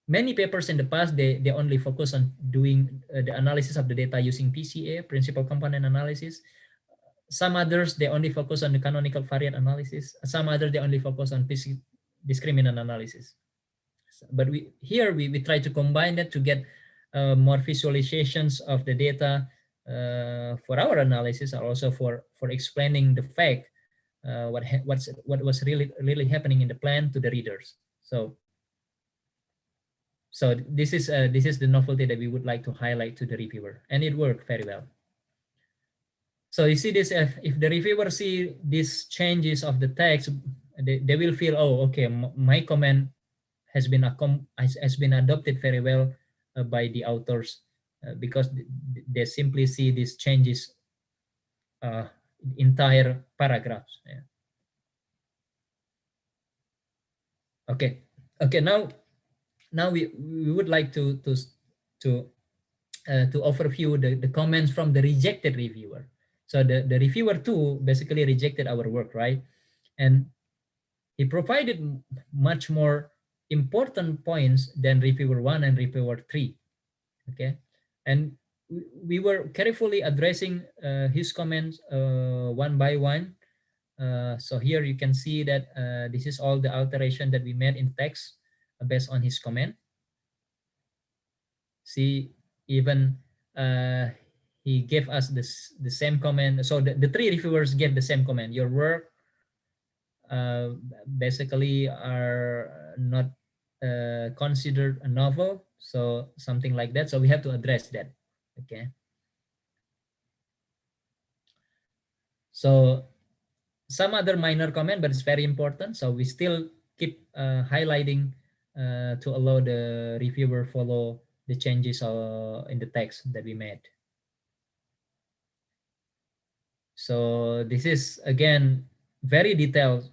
many papers in the past, they only focus on doing the analysis of the data using PCA, principal component analysis. Some others, they only focus on the canonical variant analysis. Some others, they only focus on discriminant analysis. But we try to combine that to get more visualizations of the data for our analysis, or also for explaining the fact what was really happening in the plan to the readers. So So this is the novelty that we would like to highlight to the reviewer, and it worked very well. So you see this, if the reviewer see these changes of the text, they will feel, oh, okay, my comment has been has been adopted very well by the authors, because they simply see these changes, entire paragraphs. Yeah. Okay. Okay. Now we would like to overview the comments from the rejected reviewer. So the reviewer too basically rejected our work, right? And he provided much more important points than reviewer 1 and reviewer 3. Okay. And we were carefully addressing his comments one by one. So here you can see that this is all the alteration that we made in text based on his comment. See, even he gave us the same comment. So the three reviewers gave the same comment. Your work basically are not considered a novel, so something like that. So we have to address that. Okay. So some other minor comment, but it's very important. So we still keep highlighting to allow the reviewer follow the changes in the text that we made. So this is again very detailed.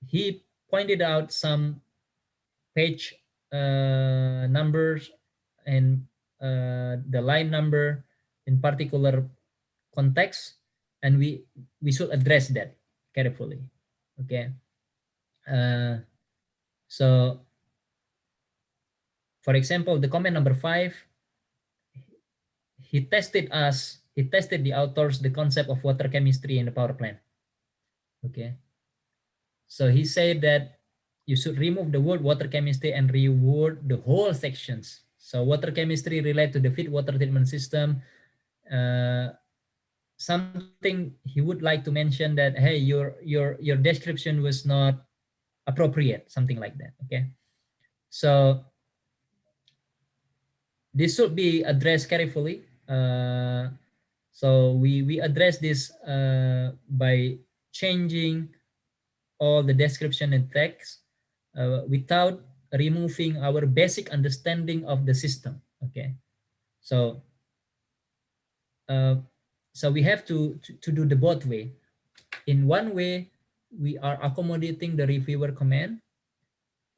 He pointed out some page numbers and the line number in particular context, and we should address that carefully. Okay. So for example, the comment number 5, he tested the authors the concept of water chemistry in the power plant. Okay. So he said that you should remove the word water chemistry and reword the whole sections. So water chemistry relate to the feed water treatment system. Something he would like to mention that, hey, your description was not appropriate, something like that. Okay. So this should be addressed carefully. So we address this by changing all the description and text without removing our basic understanding of the system. Okay. So so we have to do the both way. In one way, we are accommodating the reviewer comment.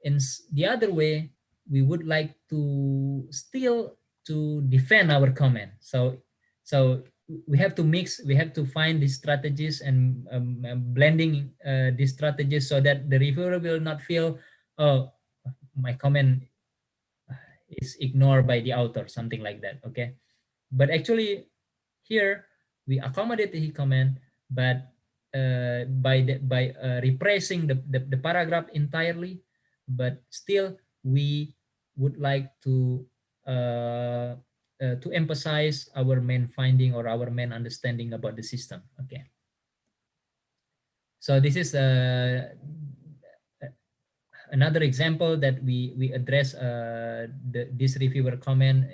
In the other way, we would like to still to defend our comment. So we have to mix, we have to find these strategies and blending these strategies so that the reviewer will not feel, oh, my comment is ignored by the author, something like that. Okay. But actually here we accommodate the comment, but by repressing the paragraph entirely, but still we would like to emphasize our main finding or our main understanding about the system. Okay. So this is another example that we address this reviewer comment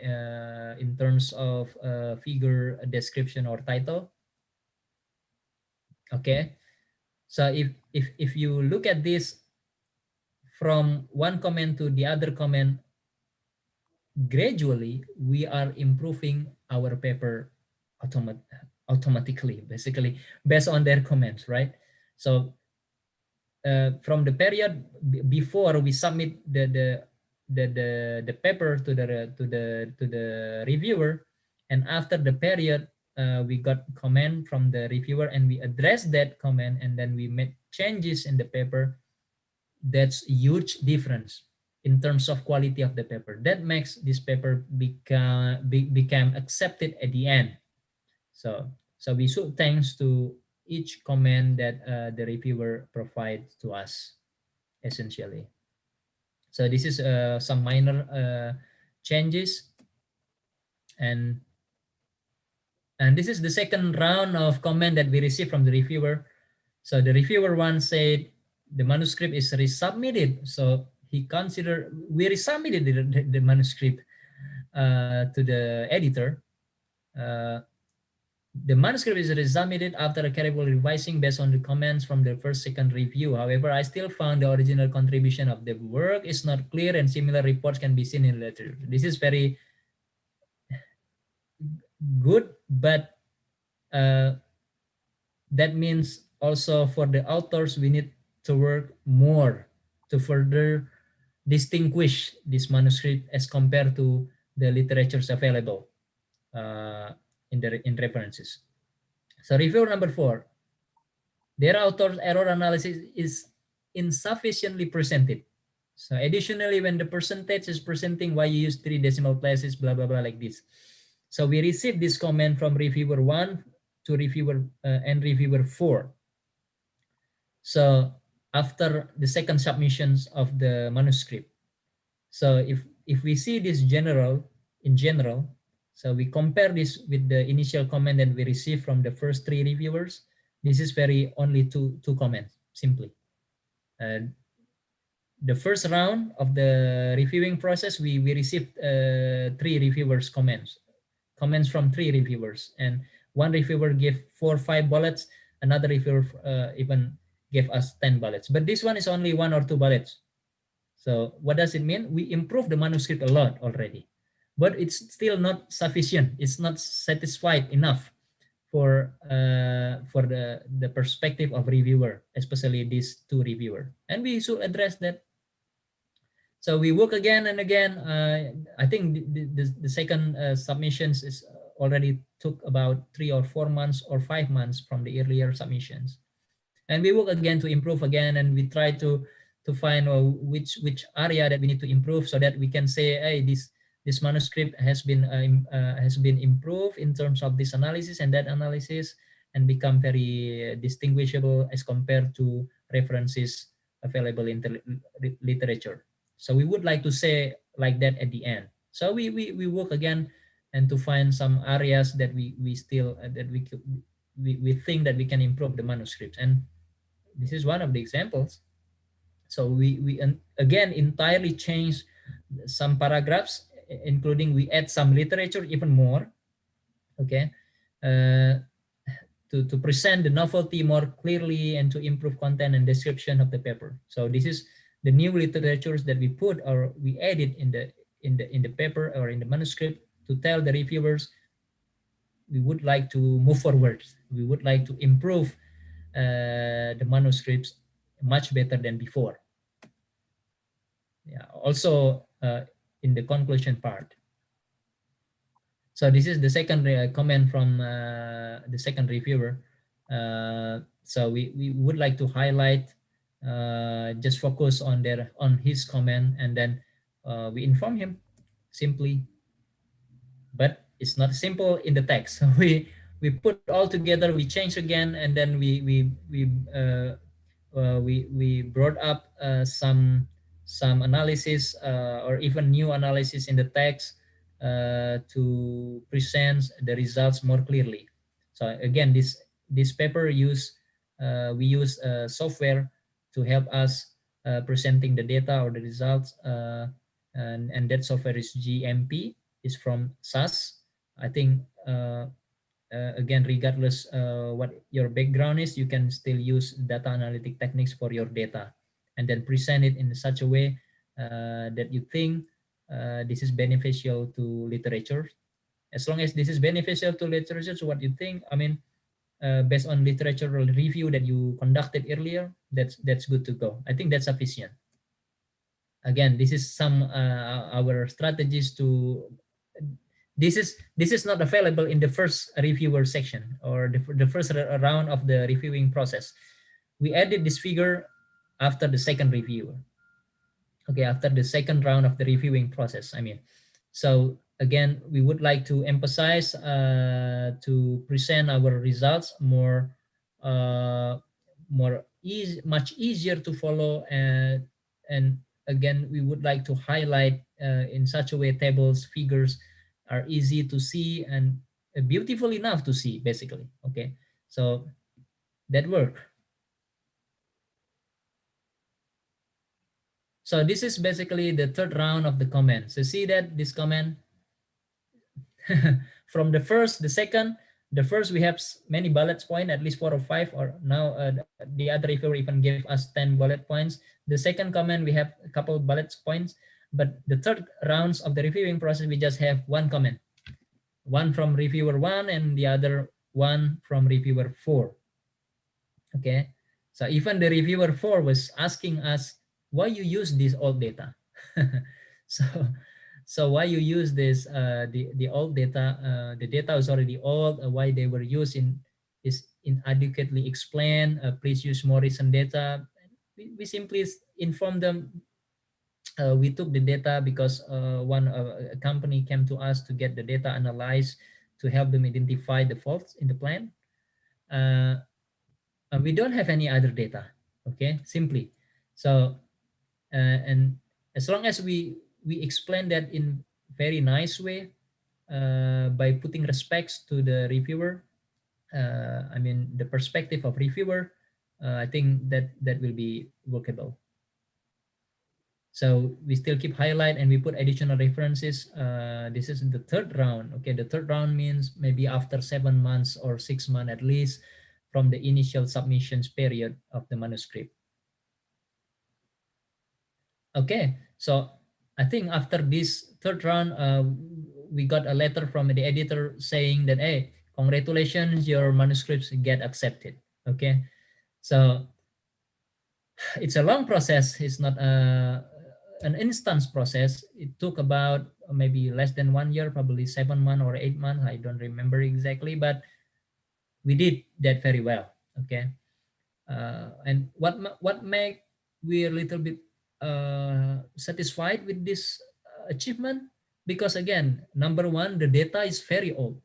in terms of figure description or title. Okay. So if you look at this from one comment to the other comment, gradually we are improving our paper automatically, basically based on their comments, right? So from the period before we submit the paper to the reviewer, and after the period we got comment from the reviewer and we addressed that comment and then we made changes in the paper. That's huge difference in terms of quality of the paper. That makes this paper become accepted at the end. So we should thanks to each comment that the reviewer provides to us, essentially. So this is some minor changes, and this is the second round of comment that we received from the reviewer. So the reviewer one said the manuscript is resubmitted, so he considered, we resubmitted the manuscript to the editor. The manuscript is resubmitted after a careful revising based on the comments from the first second review. However, I still found the original contribution of the work is not clear, and similar reports can be seen in literature. This is very good, but that means also for the authors, we need to work more to further distinguish this manuscript as compared to the literatures available in references. So review number 4, their author's error analysis is insufficiently presented. So additionally, when the percentage is presenting why you use 3 decimal places, blah, blah, blah, like this. So we received this comment from reviewer 1 to reviewer and reviewer 4. So after the second submissions of the manuscript. So if we see this in general, so we compare this with the initial comment that we received from the first 3 reviewers. This is only two comments, simply. The first round of the reviewing process, we received 3 reviewers' comments from 3 reviewers, and one reviewer gave 4 or 5 bullets, another reviewer even gave us 10 bullets. But this one is only 1 or 2 bullets. So what does it mean? We improved the manuscript a lot already, but it's still not sufficient. It's not satisfied enough for the perspective of reviewer, especially these 2 reviewer, and we should address that. So we work again and again. I think the second submissions is already took about 3 or 4 months or 5 months from the earlier submissions, and we work again to improve again, and we try to find which area that we need to improve, so that we can say, hey, this manuscript has been improved in terms of this analysis and that analysis, and become very distinguishable as compared to references available in the literature. So we would like to say like that at the end. So we work again, and to find some areas that we still that we think that we can improve the manuscripts, and this is one of the examples. So we again entirely change some paragraphs, including we add some literature even more, okay, to present the novelty more clearly and to improve content and description of the paper. So this is the new literatures that we put or we added in the paper or in the manuscript to tell the reviewers we would like to move forward. We would like to improve the manuscripts much better than before. Yeah. Also, in the conclusion part. So this is the second comment from the second reviewer. So we would like to highlight, just focus on his comment, and then we inform him simply. But it's not simple in the text. So we put all together, we change again, and then we brought up some analysis or even new analysis in the text to present the results more clearly. So again, this paper we use software to help us presenting the data or the results, and that software is GMP, is from SAS. I think again, regardless what your background is, you can still use data analytic techniques for your data, and then present it in such a way that you think this is beneficial to literature. As long as this is beneficial to literature, so what you think, I mean, based on literatural review that you conducted earlier, that's good to go. I think that's sufficient. Again, this is some our strategies to. This is not available in the first reviewer section or the first round of the reviewing process. We added this figure after the second reviewer. Okay, after the second round of the reviewing process, I mean. So again, we would like to emphasize to present our results much easier to follow, and again, we would like to highlight in such a way tables, figures are easy to see and beautiful enough to see, basically. Okay, so that work. So this is basically the third round of the comment. So see that this comment from the first, the first we have many bullet points, at least 4 or 5, or now the other reviewer even gave us 10 bullet points. The second comment we have a couple of bullet points, but the third rounds of the reviewing process we just have one comment, one from reviewer 1 and the other one from reviewer 4. Okay, so even the reviewer 4 was asking us why you use this old data. so so why you use this the old data, the data is already old, why they were used in is inadequately explained, please use more recent data. We simply inform them we took the data because a company came to us to get the data analyzed to help them identify the faults in the plan. We don't have any other data, okay, simply. So and as long as we explain that in very nice way, by putting respects to the reviewer, I mean the perspective of reviewer, I think that will be workable. So we still keep highlight and we put additional references. This is the third round. Okay, the third round means maybe after 7 months or 6 months at least from the initial submissions period of the manuscript. Okay, so I think after this third round, we got a letter from the editor saying that, hey, congratulations, your manuscripts get accepted. Okay, so it's a long process. It's not an instance process. It took about maybe less than 1 year, probably 7 months or 8 months. I don't remember exactly, but we did that very well. Okay, and what make we a little bit satisfied with this achievement? Because again, number one, the data is very old.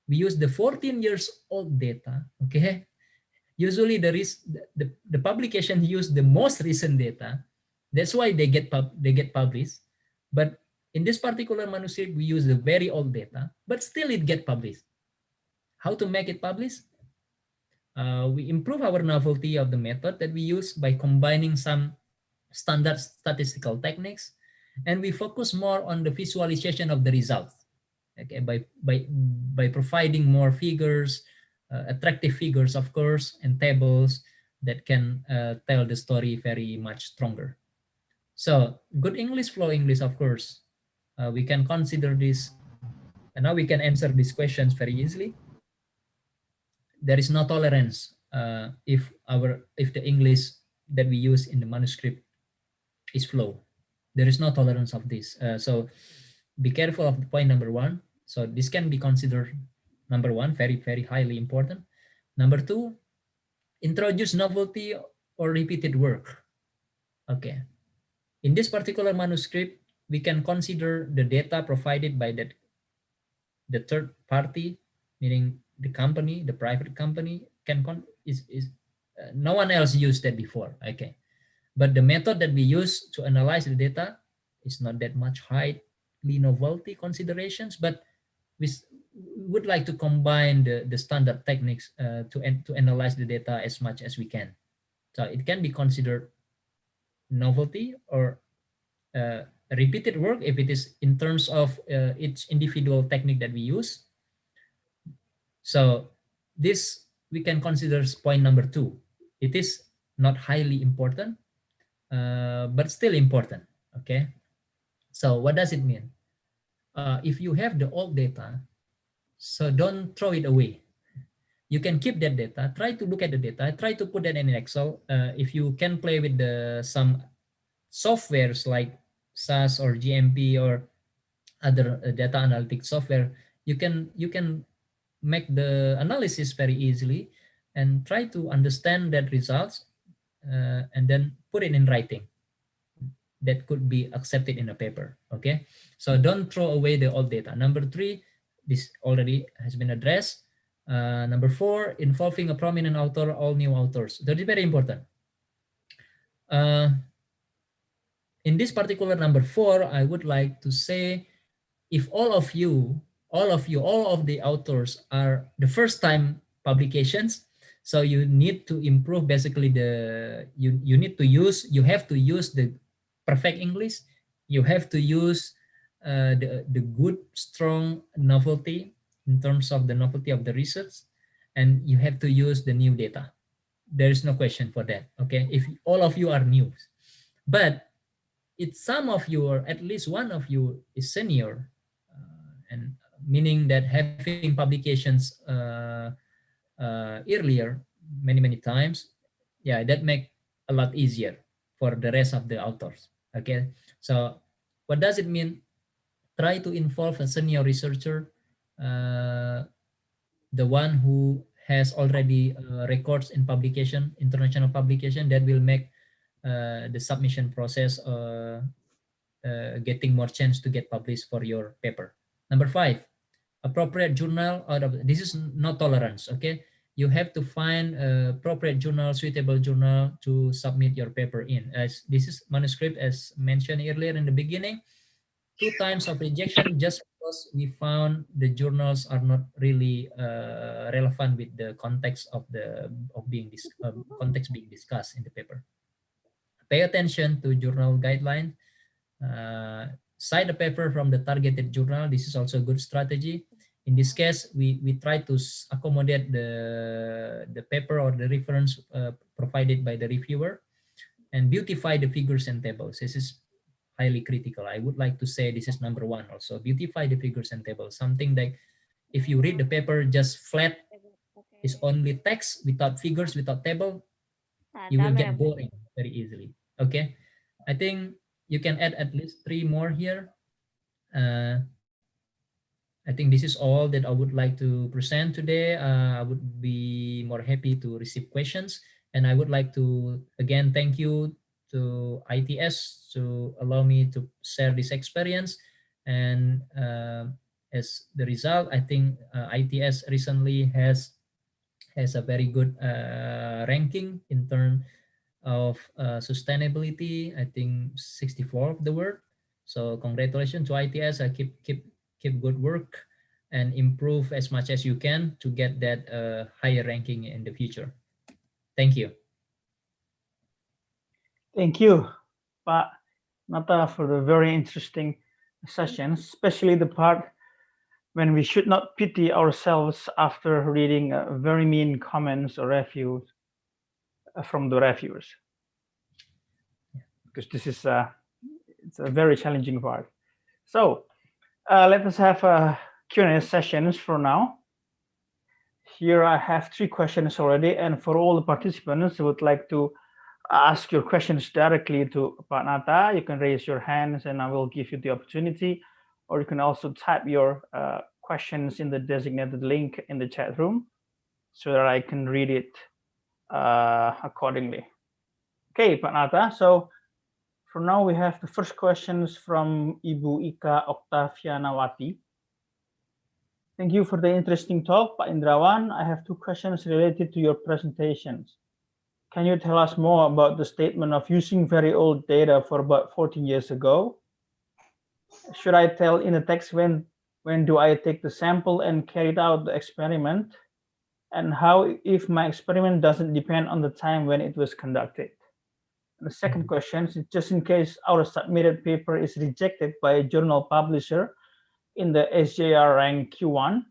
We use the 14 years old data. Okay, usually the publication use the most recent data. That's why they get published. But in this particular manuscript, we use the very old data, but still it get published. How to make it published? We improve our novelty of the method that we use by combining some standard statistical techniques, and we focus more on the visualization of the results. Okay, by providing more figures, attractive figures, of course, and tables that can tell the story very much stronger. So good English, flow English, of course. We can consider this, and now we can answer these questions very easily. There is no tolerance if the English that we use in the manuscript is flow. There is no tolerance of this. So be careful of the point number one. So this can be considered number one, very, very highly important. Number two, introduce novelty or repeated work. Okay. In this particular manuscript, we can consider the data provided by the third party, meaning the company, the private company, no one else used that before. Okay. But the method that we use to analyze the data is not that much highly novelty considerations, but we would like to combine the standard techniques to analyze the data as much as we can. So it can be considered novelty or repeated work if it is in terms of each individual technique that we use. So this we can consider point number two. It is not highly important, but still important. Okay. So what does it mean? If you have the old data, so don't throw it away. You can keep that data. Try to look at the data. Try to put that in Excel. If you can play with some softwares like SAS or GMP or other data analytics software, you can make the analysis very easily and try to understand that results and then put it in writing that could be accepted in a paper. Okay, so don't throw away the old data. Number three, this already has been addressed. Number four, involving a prominent author, all new authors. That is very important. In this particular number four, I would like to say, if all of the authors are the first time publications, so you need to improve basically you have to use the perfect English, you have to use the good, strong novelty in terms of the novelty of the research, and you have to use the new data. There is no question for that. Okay, if all of you are new, but if some of you or at least one of you is senior, and meaning that having publications earlier many times, yeah, that make a lot easier for the rest of the authors. Okay, so what does it mean? Try to involve a senior researcher, uh, the one who has already records in publication, international publication, that will make the submission process getting more chance to get published for your paper. Number 5, appropriate journal out of this is not tolerance. Okay, you have to find appropriate journal, suitable journal to submit your paper in. As this is manuscript, as mentioned earlier in the beginning, 2 times of rejection just because we found the journals are not really relevant with the context of the context being discussed in the paper. Pay attention to journal guidelines. Cite the paper from the targeted journal. This is also a good strategy. In this case, we try to accommodate the paper or the reference provided by the reviewer, and beautify the figures and tables. This is highly critical. I would like to say this is number 1 also. Beautify the figures and tables. Something like if you read the paper just flat, is only text without figures, without table, you will get boring very easily. Okay, I think you can add at least 3 more here. I think this is all that I would like to present today. I would be more happy to receive questions, and I would like to again thank you to ITS to allow me to share this experience. And as the result, I think ITS recently has a very good ranking in terms of sustainability. I think 64 of the world. So congratulations to ITS. I keep good work and improve as much as you can to get that higher ranking in the future. Thank you. Thank you, Pak Nata, for the very interesting session, especially the part when we should not pity ourselves after reading very mean comments or reviews from the reviewers, because this is it's a very challenging part. So let us have a Q&A sessions for now. Here I have 3 questions already, and for all the participants who would like to ask your questions directly to Pak Nata, you can raise your hands and I will give you the opportunity, or you can also type your questions in the designated link in the chat room so that I can read it accordingly. Okay, Pak Nata, so for now we have the first questions from Ibu Ika Oktavianawati. Thank you for the interesting talk, Pak Indrawan. I have 2 questions related to your presentations. Can you tell us more about the statement of using very old data for about 14 years ago? Should I tell in the text when do I take the sample and carry out the experiment? And how if my experiment doesn't depend on the time when it was conducted? And the second question is, just in case our submitted paper is rejected by a journal publisher in the SJR rank Q1,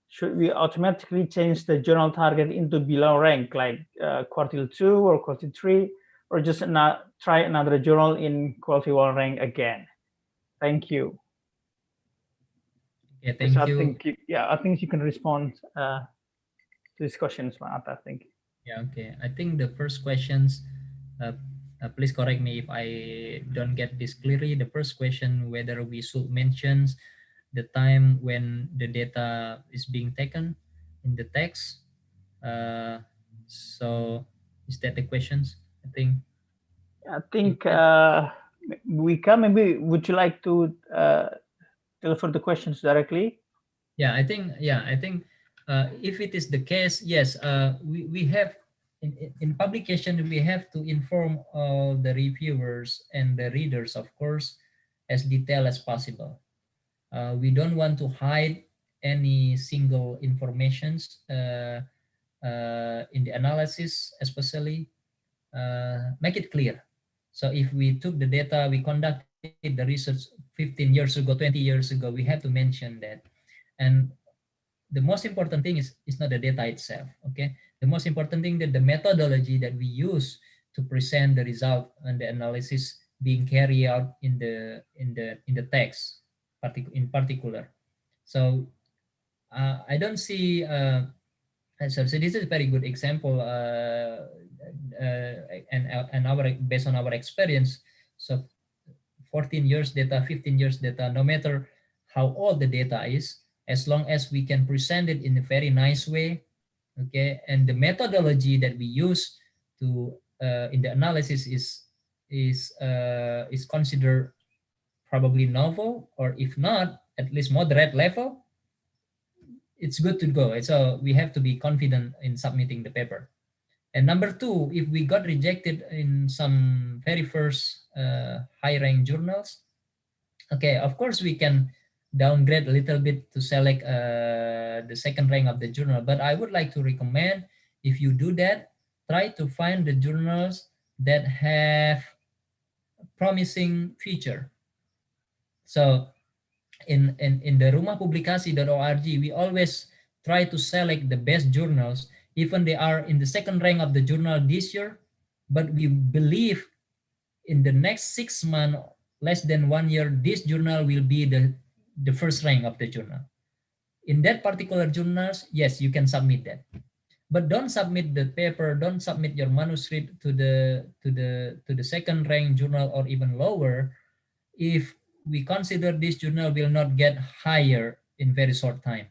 should we automatically change the journal target into below rank, like quartile 2 or quartile 3, or just try another journal in quality 1 rank again? Thank you. Yeah, thank you. I think you can respond to these questions, Manata. Thank you. Yeah, okay. I think the first questions, please correct me if I don't get this clearly. The first question, whether we should mention the time when the data is being taken in the text. So is that the questions? I think Wika, maybe would you like to deliver the questions directly? Yeah, I think if it is the case, yes, we have in publication we have to inform all the reviewers and the readers, of course, as detailed as possible. We don't want to hide any single informations in the analysis, especially make it clear. So if we took the data, we conducted the research 15 years ago, 20 years ago, we have to mention that. And the most important thing is not the data itself. Okay, the most important thing that the methodology that we use to present the result and the analysis being carried out in the text, in particular. So I don't see. So this is a very good example, and based on our experience. So 14 years data, 15 years data, no matter how old the data is, as long as we can present it in a very nice way, okay, and the methodology that we use to in the analysis is considered probably novel, or if not, at least moderate level, it's good to go. So we have to be confident in submitting the paper. And number two, if we got rejected in some very first high-ranked journals, okay, of course we can downgrade a little bit to select the second rank of the journal. But I would like to recommend, if you do that, try to find the journals that have promising future. So in the rumahpublikasi.org, we always try to select the best journals, even they are in the second rank of the journal this year, but we believe in the next 6 months, less than 1 year, this journal will be the first rank of the journal. In that particular journals, yes, you can submit that. But don't submit the paper, don't submit your manuscript to the second rank journal or even lower if we consider this journal will not get higher in very short time.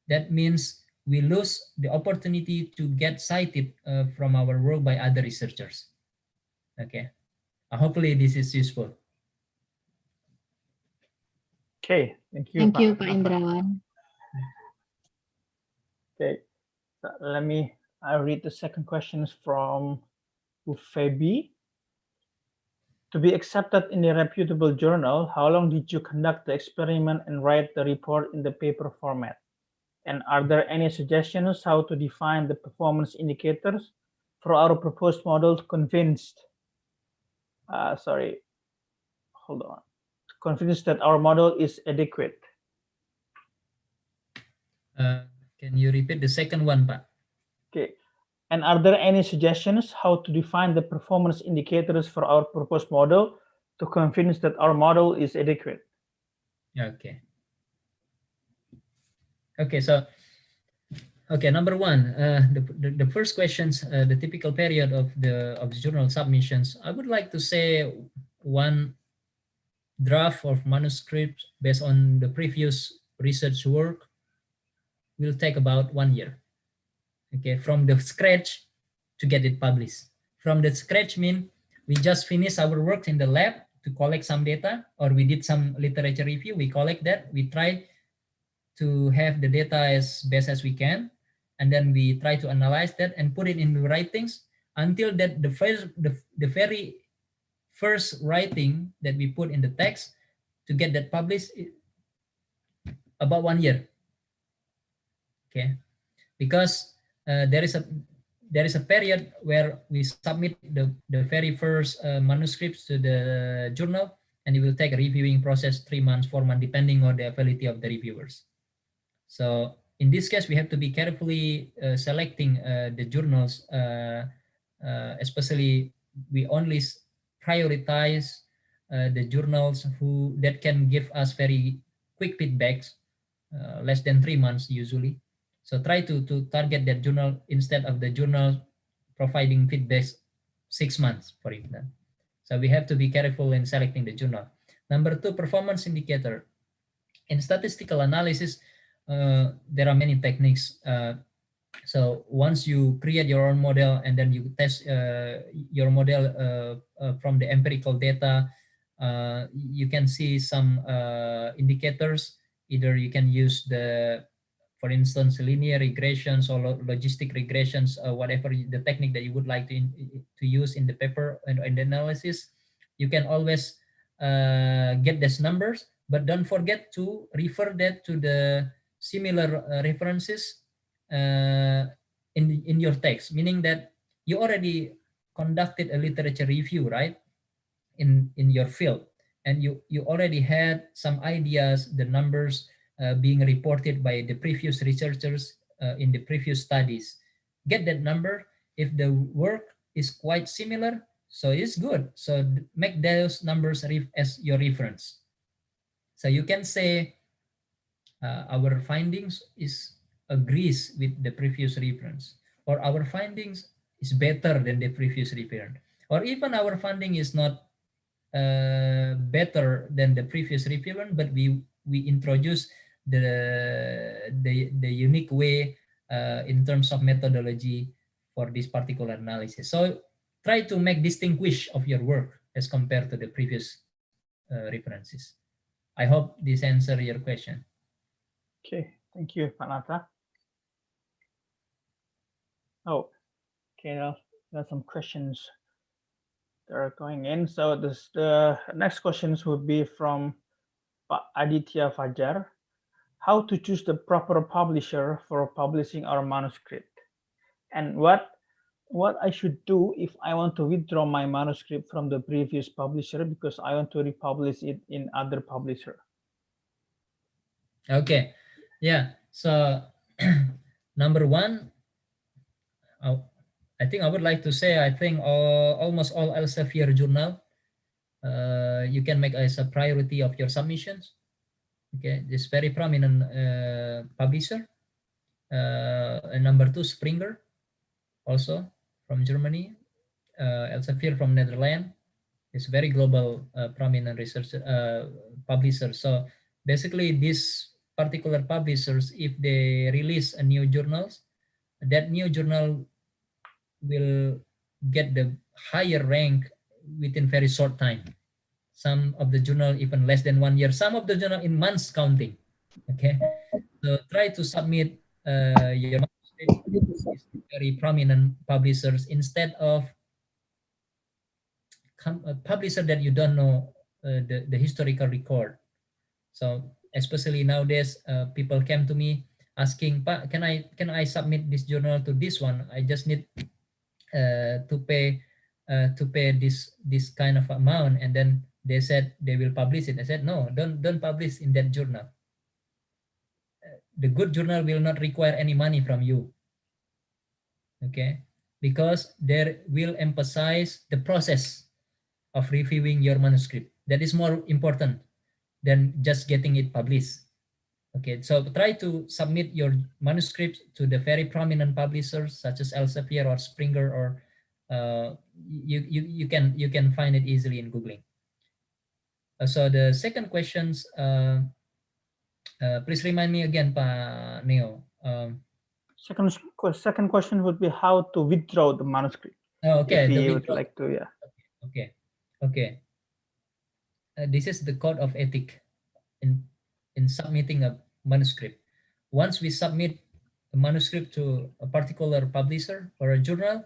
That means we lose the opportunity to get cited from our work by other researchers. Okay. Hopefully this is useful. Okay, thank you. Thank you, Pak Indrawan. Okay, so I read the second questions from Ufebi. To be accepted in a reputable journal, how long did you conduct the experiment and write the report in the paper format? And are there any suggestions how to define the performance indicators for our proposed model to convince that our model is adequate? Can you repeat the second one, Pak? Okay. And are there any suggestions how to define the performance indicators for our proposed model to convince that our model is adequate? Okay. Okay, so number one, the first questions, the typical period of the journal submissions. I would like to say one draft of manuscript based on the previous research work will take about 1 year. Okay, from the scratch to get it published. From the scratch mean we just finished our work in the lab to collect some data, or we did some literature review, we collect that, we try to have the data as best as we can, and then we try to analyze that and put it in the writings until that the very first writing that we put in the text to get that published, about 1 year. Okay, because there is a period where we submit the very first manuscripts to the journal, and it will take a reviewing process 3 months, 4 months, depending on the ability of the reviewers. So in this case, we have to be carefully selecting the journals, especially we only prioritize the journals that can give us very quick feedbacks, less than 3 months usually. So try to target that journal instead of the journal providing feedbacks 6 months, for example. So we have to be careful in selecting the journal. Number two, performance indicator. In statistical analysis, there are many techniques. So once you create your own model and then you test your model from the empirical data, you can see some indicators. Either you can use for instance, linear regressions or logistic regressions, whatever the technique that you would like to use in the paper and in the analysis. You can always get these numbers, but don't forget to refer that to the similar references in your text, meaning that you already conducted a literature review, right? in your field, and you already had some ideas, the numbers being reported by the previous researchers in the previous studies. Get that number. If the work is quite similar, so it's good. So make those numbers as your reference. So you can say our findings is agrees with the previous reference, or our findings is better than the previous reference, or even our finding is not better than the previous reference, but we introduce the unique way in terms of methodology for this particular analysis. So try to make distinguish of your work as compared to the previous references. I hope this answer your question. Okay, thank you, Pak Nata. Oh, okay, there are some questions that are going in. So the next questions would be from Pak Aditya Fajar. How to choose the proper publisher for publishing our manuscript, and what I should do if I want to withdraw my manuscript from the previous publisher because I want to republish it in other publisher. Okay, yeah. So number one, I think I would like to say, I think almost all Elsevier journal, you can make as a priority of your submissions. Okay, this very prominent publisher. And number two, Springer, also from Germany. Elsevier from Netherlands. It's very global, prominent research publisher. So basically, these particular publishers, if they release a new journals, that new journal will get the higher rank within very short time. Some of the journal even less than 1 year. Some of the journal in months counting. Okay, so try to submit your manuscript to very prominent publishers instead of a publisher that you don't know the historical record. So especially nowadays, people came to me asking, "Pak, can I submit this journal to this one? I just need to pay this kind of amount," and then they said they will publish it. I said, "No, don't publish in that journal. The good journal will not require any money from you." Okay, because they will emphasize the process of reviewing your manuscript. That is more important than just getting it published. Okay, so try to submit your manuscript to the very prominent publishers such as Elsevier or Springer, or you can find it easily in Googling. So the second questions, please remind me again, Pak Neo. Second question would be how to withdraw the manuscript. Okay, if you would like to, yeah. Okay. This is the code of ethic in submitting a manuscript. Once we submit a manuscript to a particular publisher or a journal,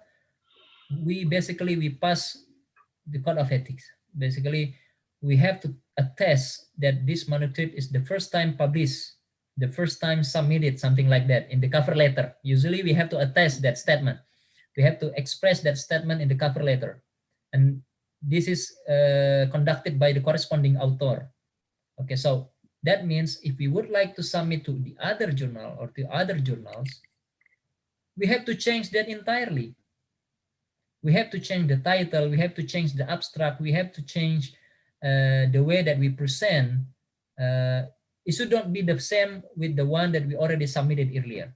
we pass the code of ethics. Basically, we have to attest that this manuscript is the first time published, the first time submitted, something like that, in the cover letter. Usually we have to attest that statement. We have to express that statement in the cover letter. And this is conducted by the corresponding author. Okay, so that means if we would like to submit to the other journal or to other journals, we have to change that entirely. We have to change the title, we have to change the abstract, we have to change the way that we present. It should not be the same with the one that we already submitted earlier.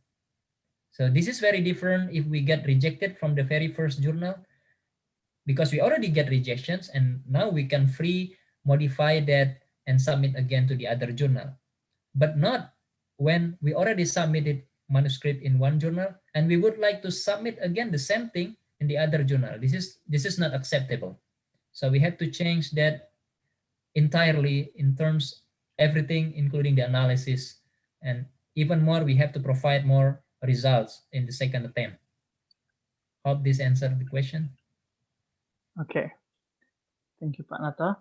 So this is very different if we get rejected from the very first journal, because we already get rejections and now we can free modify that and submit again to the other journal. But not when we already submitted manuscript in one journal and we would like to submit again the same thing in the other journal. This is not acceptable. So we have to change that entirely in terms everything, including the analysis, and even more, we have to provide more results in the second attempt. Hope this answered the question. Okay, thank you, Pak Nata.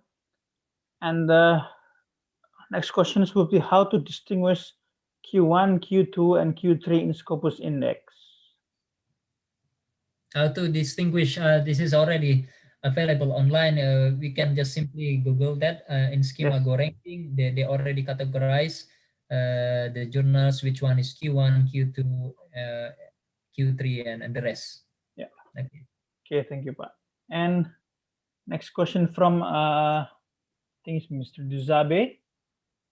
And the next questions will be how to distinguish Q1, Q2, and Q3 in Scopus Index. How to distinguish, this is already available online. We can just simply Google that in Schema Go ranking. They already categorize the journals, which one is Q1, Q2, Q3, and the rest. Yeah. Okay. Okay, thank you, Pak. And next question from I think it's Mr. Duzabe.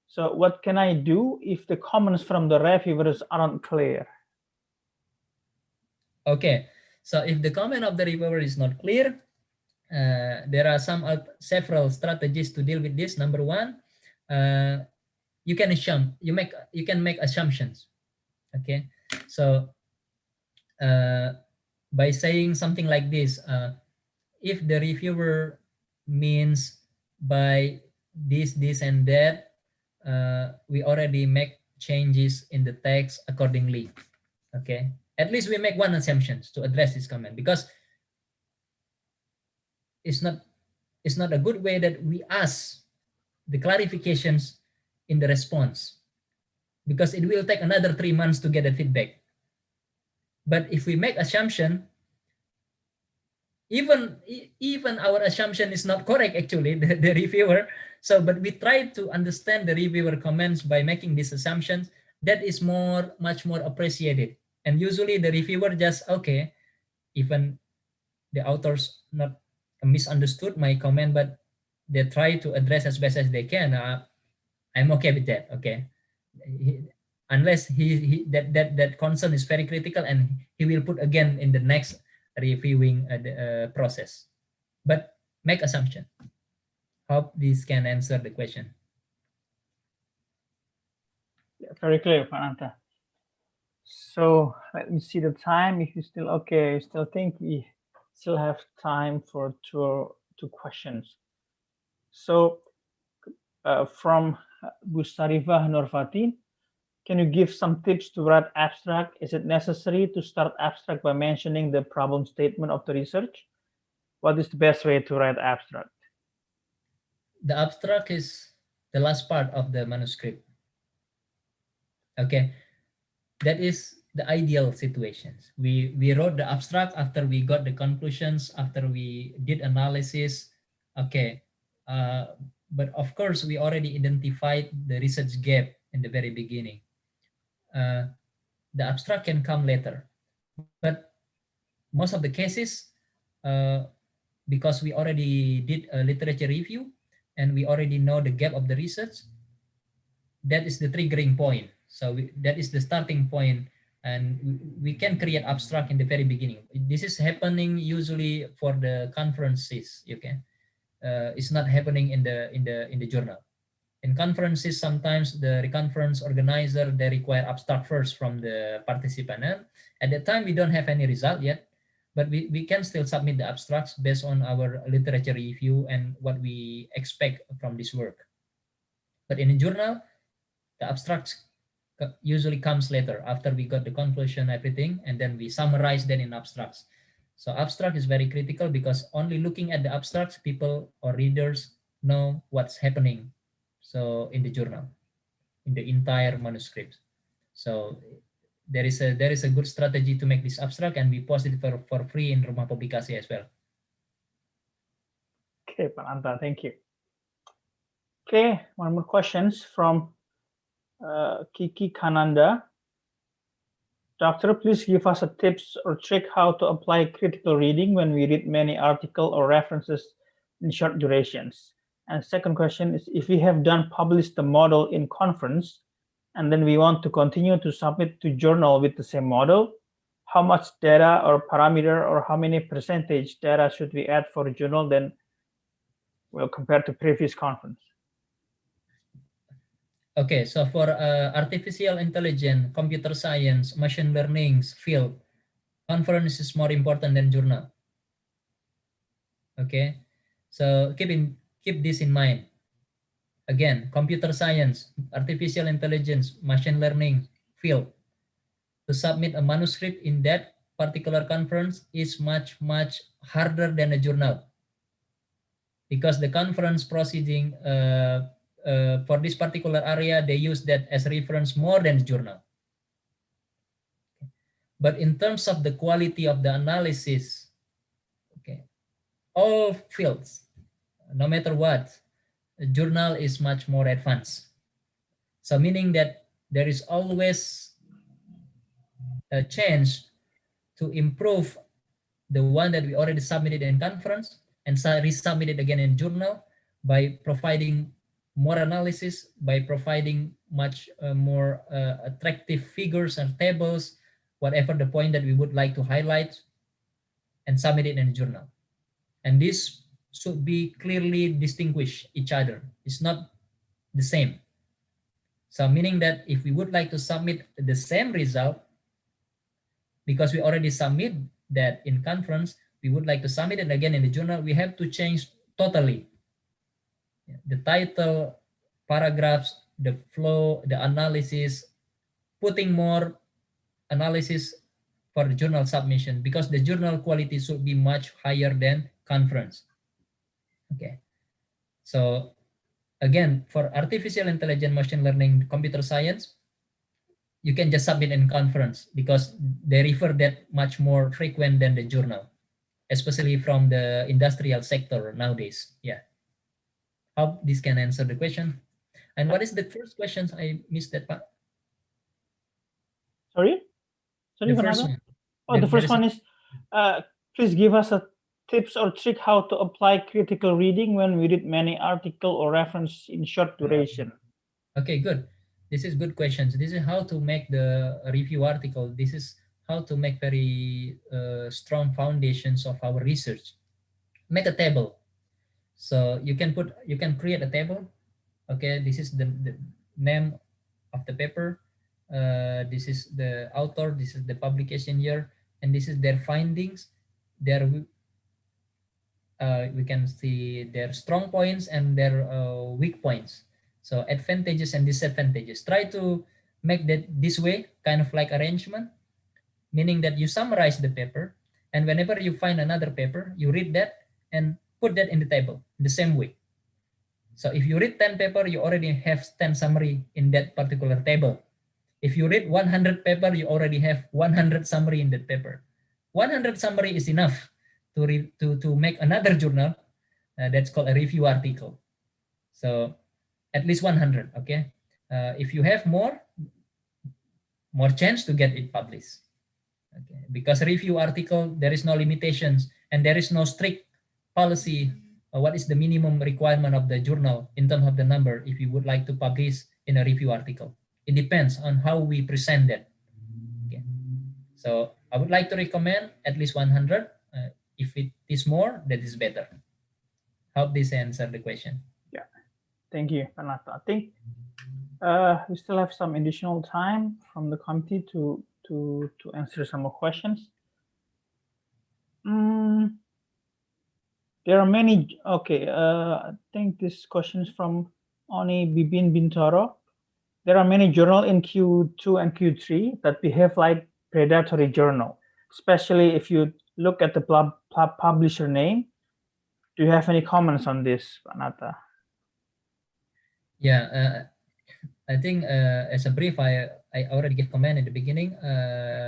So what can I do if the comments from the reviewers aren't clear? Okay, so if the comment of the reviewer is not clear, there are several strategies to deal with this. Number one, you can make assumptions. Okay, so by saying something like this, if the reviewer means by this and that, we already make changes in the text accordingly. Okay, at least we make one assumption to address this comment, because it's not a good way that we ask the clarifications in the response, because it will take another 3 months to get a feedback. But if we make assumption, even our assumption is not correct, actually, the reviewer. So, but we try to understand the reviewer comments by making these assumptions. That is much more appreciated. And usually the reviewer just, okay, even the authors not misunderstood my comment, but they try to address as best as they can. I'm okay with that. Okay, unless that concern is very critical, and he will put again in the next reviewing process. But make assumption. Hope this can answer the question. Yeah, very clear, Pak Nanta. So let me see the time. If you still okay, I still think we still have time for two questions. So from Bu Sarifah Nurfati, can you give some tips to write abstract? Is it necessary to start abstract by mentioning the problem statement of the research? What is the best way to write abstract? The abstract is the last part of the manuscript. Okay, that is the ideal situations. We wrote the abstract after we got the conclusions, after we did analysis. Okay, but of course we already identified the research gap in the very beginning. The abstract can come later, but most of the cases, because we already did a literature review and we already know the gap of the research, that is the triggering point. So that is the starting point, and we can create abstract in the very beginning. This is happening usually for the conferences. Okay, it's not happening in the journal. In conferences, sometimes the conference organizer, they require abstract first from the participant. And at that time, we don't have any result yet, but we can still submit the abstracts based on our literature review and what we expect from this work. But in a journal, the abstracts usually comes later after we got the conclusion, everything, and then we summarize that in abstracts. So abstract is very critical, because only looking at the abstracts, people or readers know what's happening. So in the journal, in the entire manuscript. So there is a good strategy to make this abstract, and we post it for free in Rumah Publikasi as well. Okay, Pak Nanta, thank you. Okay, one more questions from Kiki Kananda. Doctor, please give us a tips or trick how to apply critical reading when we read many articles or references in short durations. And second question is, if we have published the model in conference, and then we want to continue to submit to journal with the same model, how much data or parameter or how many percentage data should we add for a journal then, well, compared to previous conference? Okay, so for artificial intelligence, computer science, machine learning field, conference is more important than journal. Okay, so keep this in mind. Again, computer science, artificial intelligence, machine learning field, to submit a manuscript in that particular conference is much harder than a journal, because the conference proceeding for this particular area, they use that as reference more than the journal. But in terms of the quality of the analysis, okay, all fields, no matter what, a journal is much more advanced. So meaning that there is always a chance to improve the one that we already submitted in conference and resubmitted again in journal by providing more analysis, by providing much more attractive figures and tables, whatever the point that we would like to highlight, and submit it in a journal. And this should be clearly distinguish each other. It's not the same. So meaning that if we would like to submit the same result, because we already submit that in conference, we would like to submit it again in the journal, we have to change totally the title, paragraphs, the flow, the analysis, putting more analysis for the journal submission, because the journal quality should be much higher than conference. Okay. So again, for artificial intelligence, machine learning, computer science, you can just submit in conference because they refer that much more frequent than the journal, especially from the industrial sector nowadays. Yeah. Hope this can answer the question. And what is the first question? I missed that part. Sorry? Sorry, The first Fernando? one. Oh, the first one is, please give us a tips or trick how to apply critical reading when we read many article or reference in short duration. Okay, good. This is good questions. This is how to make the review article. This is how to make very strong foundations of our research. Make a table. So you can create a table. Okay, this is the name of the paper. This is the author. This is the publication year, and this is their findings. Their we can see their strong points and their weak points. So advantages and disadvantages. Try to make that this way, kind of like arrangement, meaning that you summarize the paper, and whenever you find another paper, you read that and put that in the table the same way. So if you read 10 paper, you already have 10 summary in that particular table. If you read 100 paper, you already have 100 summary in that paper. 100 summary is enough to make another journal that's called a review article. So at least 100, okay? If you have more chance to get it published. Okay? Because review article, there is no limitations and there is no strict policy. What is the minimum requirement of the journal in terms of the number if you would like to publish in a review article? It depends on how we present that. Okay. So I would like to recommend at least 100. If it is more, that is better. Hope this answered the question. Yeah, thank you, Panato. I think we still have some additional time from the committee to answer some more questions. There are many. Okay, I think this question is from Oni Bibin Bintoro. There are many journals in Q2 and Q3 that behave like predatory journal, especially if you look at the publisher name. Do you have any comments on this, Panata? Yeah, I think as a brief, I already gave comment in the beginning.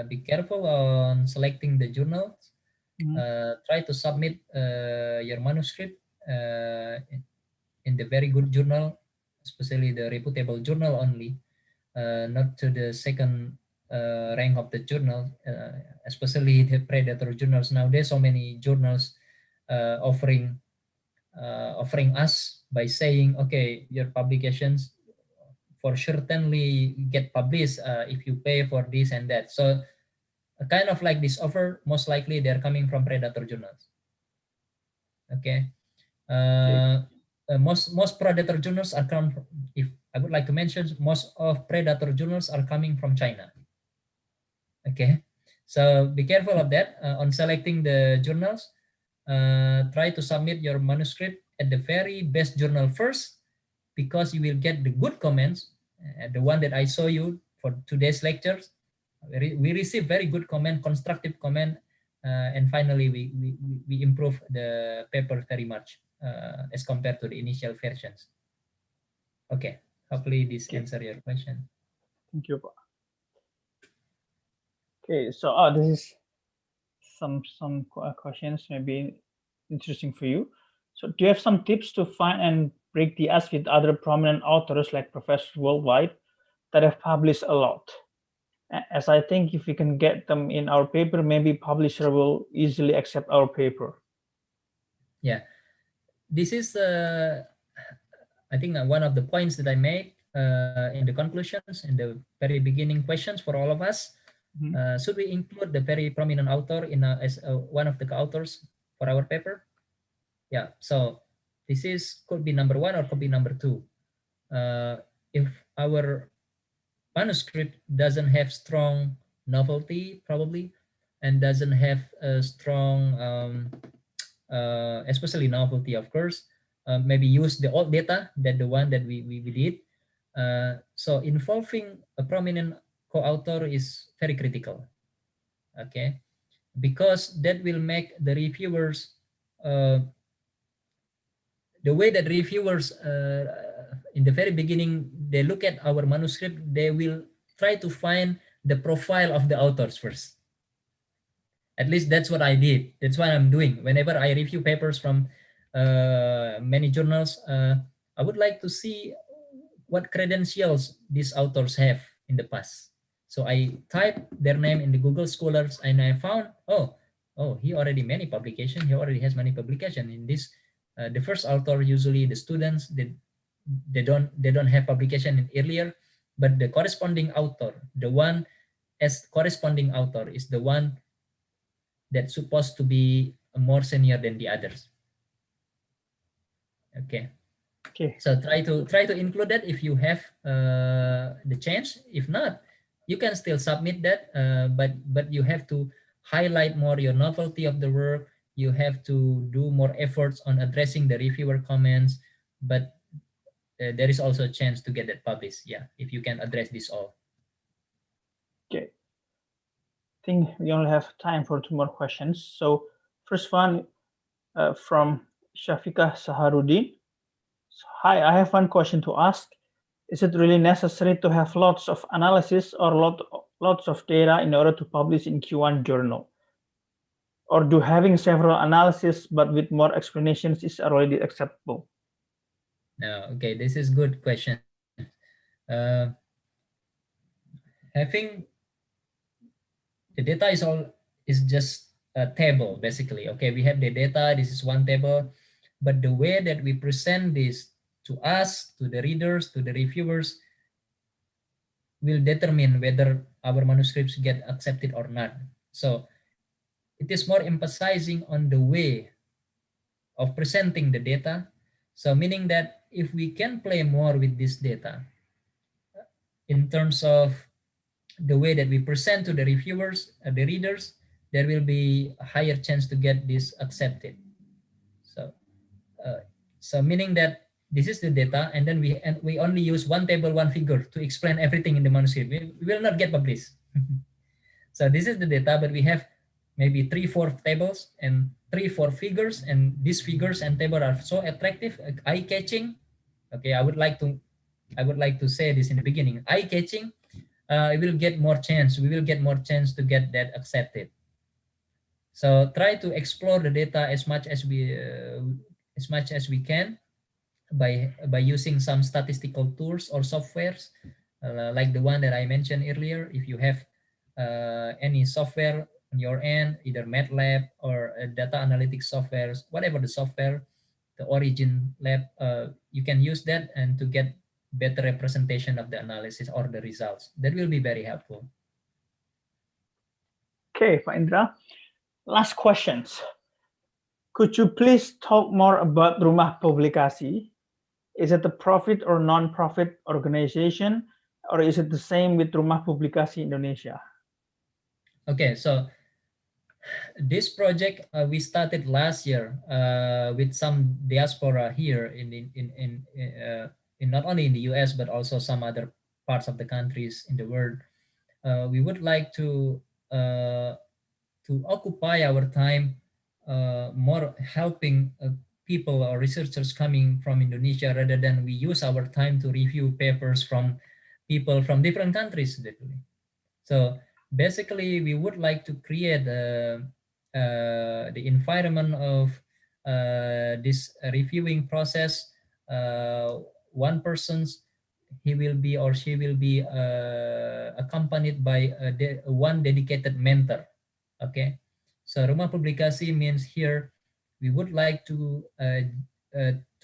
Be careful on selecting the journals. Try to submit your manuscript in the very good journal, especially the reputable journal only, not to the second rank of the journal, especially the predator journals. Now there's so many journals offering us by saying, okay, your publications for certainly get published if you pay for this and that. So kind of like this offer, most likely they're coming from predator journals. Okay. Most predator journals are come from, if I would like to mention, most of predator journals are coming from China. Okay, so be careful of that on selecting the journals. Try to submit your manuscript at the very best journal first, because you will get the good comments. The one that I show you for today's lectures, we receive very good comment, constructive comment, and finally we improve the paper very much as compared to the initial versions. Okay, hopefully this answer your question. Thank you. Okay, so this is some questions maybe interesting for you. So do you have some tips to find and break the ice with other prominent authors like professors worldwide that have published a lot? As I think if we can get them in our paper, maybe publisher will easily accept our paper. Yeah, this is I think one of the points that I made in the conclusions, in the very beginning questions for all of us. Should we include the very prominent author as one of the co-authors for our paper? Yeah, so this could be number one or could be number two. If our manuscript doesn't have strong novelty, probably, and doesn't have a strong, especially novelty, of course, maybe use the old data that the one that we did. So involving a prominent co-author is very critical. Okay, because that will make the reviewers, the way that reviewers in the very beginning, they look at our manuscript, they will try to find the profile of the authors first. At least that's what I did. That's what I'm doing. Whenever I review papers from many journals, I would like to see what credentials these authors have in the past. So I type their name in the Google Scholars and I found, oh, he already many publication. He already has many publication in this. The first author, usually the students, they don't have publication in earlier, but the corresponding author, the one as corresponding author is the one that's supposed to be more senior than the others. Okay. So try to include that if you have the chance. If not, you can still submit that, but you have to highlight more your novelty of the work. You have to do more efforts on addressing the reviewer comments, but there is also a chance to get that published. Yeah, if you can address this all. Okay. I think we only have time for 2 more questions. So first one from Shafika Saharuddin. So, hi, I have one question to ask. Is it really necessary to have lots of analysis or lots of data in order to publish in Q1 journal? Or do having several analyses but with more explanations is already acceptable? No, okay, this is good question. Having the data is just a table basically. Okay, we have the data. This is one table, but the way that we present this to us, to the readers, to the reviewers, will determine whether our manuscripts get accepted or not. So it is more emphasizing on the way of presenting the data. So meaning that if we can play more with this data in terms of the way that we present to the reviewers, the readers, there will be a higher chance to get this accepted. So meaning that this is the data, and then we only use one table, one figure to explain everything in the manuscript. We will not get published. So this is the data, but we have maybe 3-4 tables and 3-4 figures, and these figures and table are so attractive, eye-catching. Okay, I would like to say this in the beginning. Eye-catching. We will get more chance. We will get more chance to get that accepted. So try to explore the data as much as we can by using some statistical tools or softwares, like the one that I mentioned earlier. If you have any software on your end, either MATLAB or data analytics softwares, whatever the software, the Origin Lab, you can use that and to get better representation of the analysis or the results. That will be very helpful. Okay, Pak Indra. Last questions. Could you please talk more about Rumah Publikasi? Is it a profit or non-profit organization, or is it the same with Rumah Publikasi Indonesia? Okay, so this project we started last year with some diaspora here in not only in the US but also some other parts of the countries in the world. We would like to occupy our time more helping people or researchers coming from Indonesia, rather than we use our time to review papers from people from different countries. So basically, we would like to create the environment of this reviewing process, one person's he will be or she will be accompanied by one dedicated mentor. Okay, so Rumah Publikasi means here we would like to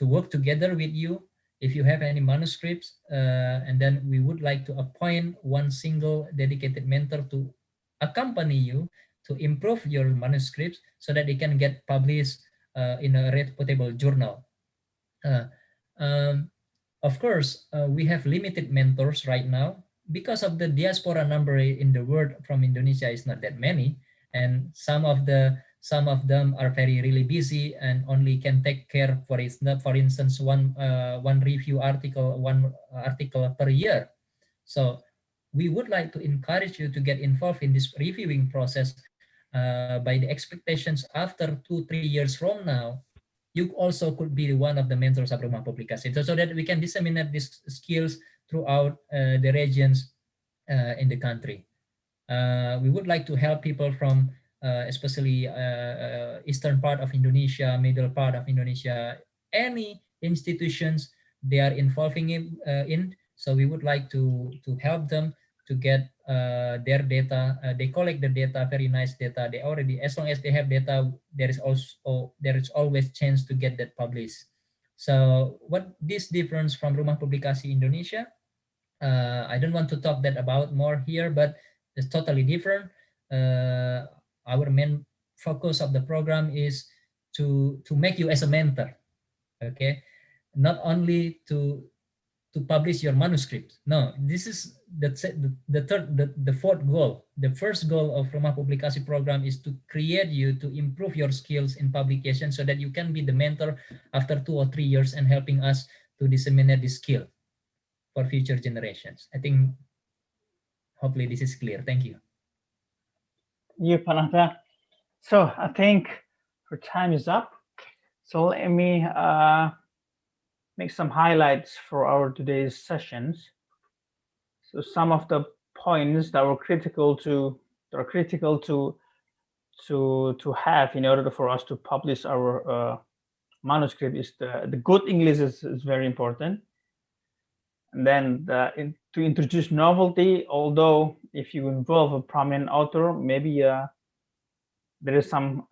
work together with you if you have any manuscripts, and then we would like to appoint one single dedicated mentor to accompany you to improve your manuscripts so that they can get published in a reputable journal. Uh, um, of course, we have limited mentors right now because of the diaspora number in the world from Indonesia is not that many, and some of them are very really busy and only can take care for instance one review article per year. So we would like to encourage you to get involved in this reviewing process by the expectations after 2-3 years from now you also could be one of the mentors of Rumah Publikasi, so that we can disseminate these skills throughout the regions in the country. We would like to help people from especially eastern part of Indonesia, middle part of Indonesia, any institutions they are involving in. So we would like to help them to get their data. They collect the data, very nice data. They already, as long as they have data, there is always chance to get that published. So what this difference from Rumah Publikasi Indonesia? I don't want to talk that about more here, but it's totally different. Our main focus of the program is to make you as a mentor. Okay, not only to publish your manuscript. No, this is the fourth goal. The first goal of Rumah Publikasi program is to create you to improve your skills in publication so that you can be the mentor after 2 or 3 years and helping us to disseminate this skill for future generations. I think hopefully this is clear. Thank you. You, Panata. So I think our time is up. So let me make some highlights for our today's sessions. So some of the points that were critical to have in order for us to publish our manuscript is the good English is very important. And then to introduce novelty, although if you involve a prominent author, maybe there is some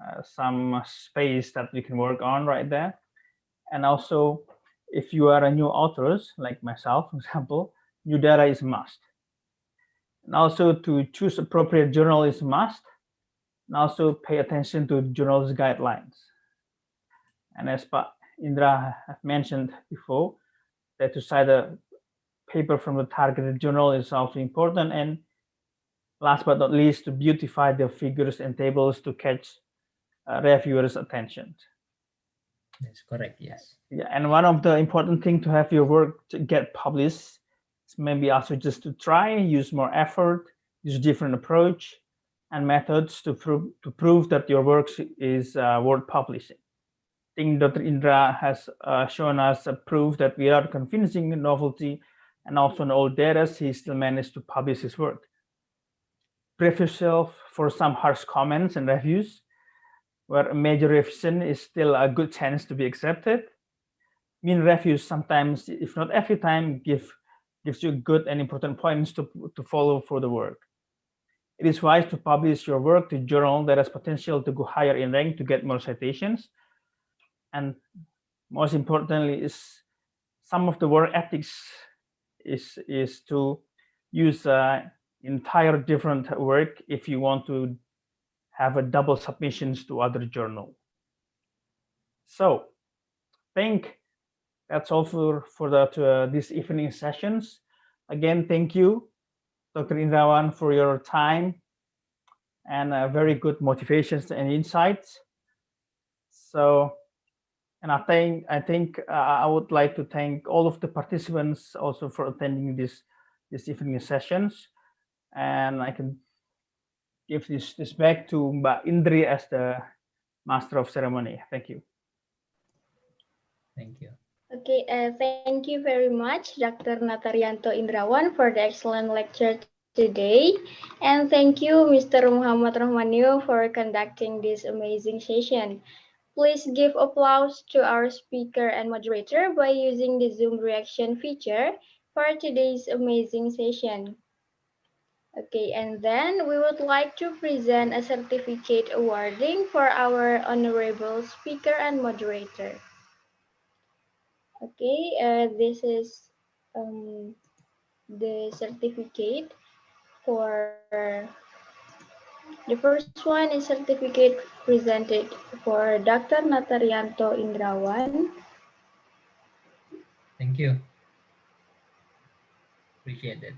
space that we can work on right there. And also, if you are a new author, like myself, for example, new data is a must. And also to choose appropriate journal is a must. And also pay attention to journal's guidelines. And as Indra have mentioned before, that to cite a paper from the targeted journal is also important. And last but not least, to beautify the figures and tables to catch reviewers' attention. That's correct, yes. Yeah, and one of the important things to have your work to get published is maybe also just to try, use more effort, use different approach and methods to prove that your work is worth publishing. I think Dr. Indra has shown us a proof that without convincing novelty and also in old data, he still managed to publish his work. Brave yourself for some harsh comments and reviews, where a major revision is still a good chance to be accepted. Mean reviews sometimes, if not every time, gives you good and important points to follow for the work. It is wise to publish your work to a journal that has potential to go higher in rank to get more citations. And most importantly, is some of the work ethics is to use entire different work if you want to have a double submissions to other journal. So I think that's all for this evening sessions. Again, thank you, Dr. Indrawan, for your time and very good motivations and insights. So, and I think I would like to thank all of the participants also for attending this evening sessions. And I can give this back to Mbak Indri as the master of ceremony. Thank you. Thank you. Okay, thank you very much, Dr. Natarianto Indrawan, for the excellent lecture today. And thank you, Mr. Muhammad Rahmanio, for conducting this amazing session. Please give applause to our speaker and moderator by using the Zoom reaction feature for today's amazing session. Okay, and then we would like to present a certificate awarding for our honorable speaker and moderator. Okay, this is the certificate for the first one is certificate presented for Dr. Natarianto Indrawan. Thank you. Appreciate it.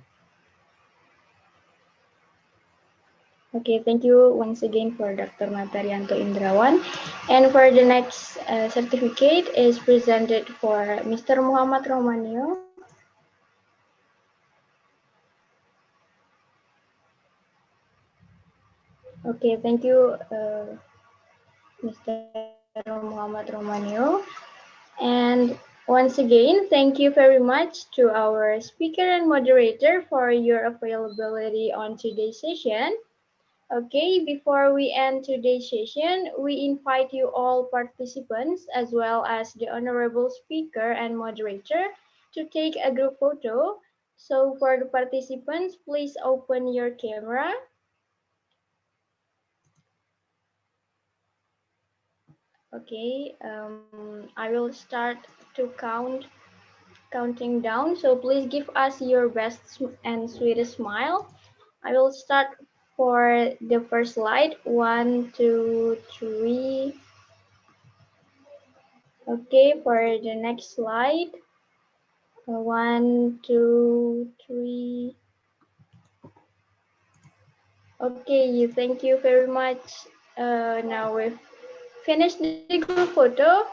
Okay, thank you once again for Dr. Natarianto Indrawan. And for the next certificate is presented for Mr. Muhammad Romanio. Okay, thank you, Mr. Muhammad Romanio. And once again, thank you very much to our speaker and moderator for your availability on today's session. Okay, before we end today's session, we invite you all participants as well as the honorable speaker and moderator to take a group photo. So for the participants, please open your camera. Okay, I will start to counting down. So please give us your best and sweetest smile. I will start for the first slide. 1, 2, 3. Okay, for the next slide. 1, 2, 3. Okay, thank you very much. Now we've finished the group photo.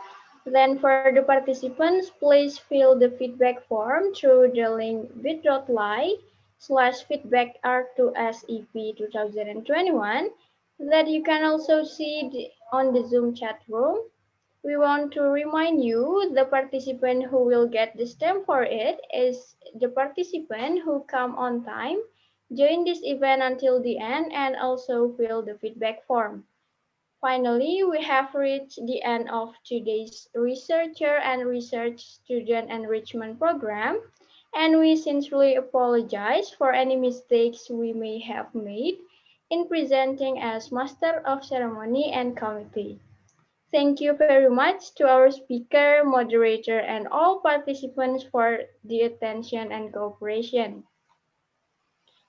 Then for the participants, please fill the feedback form through the link bit.ly/feedback R2SEP 2021 that you can also see on the Zoom chat room. We want to remind you the participant who will get the stamp for it is the participant who come on time, join this event until the end, and also fill the feedback form. Finally, we have reached the end of today's Researcher and Research Student Enrichment Program, and we sincerely apologize for any mistakes we may have made in presenting as Master of Ceremony and Committee. Thank you very much to our speaker, moderator, and all participants for the attention and cooperation.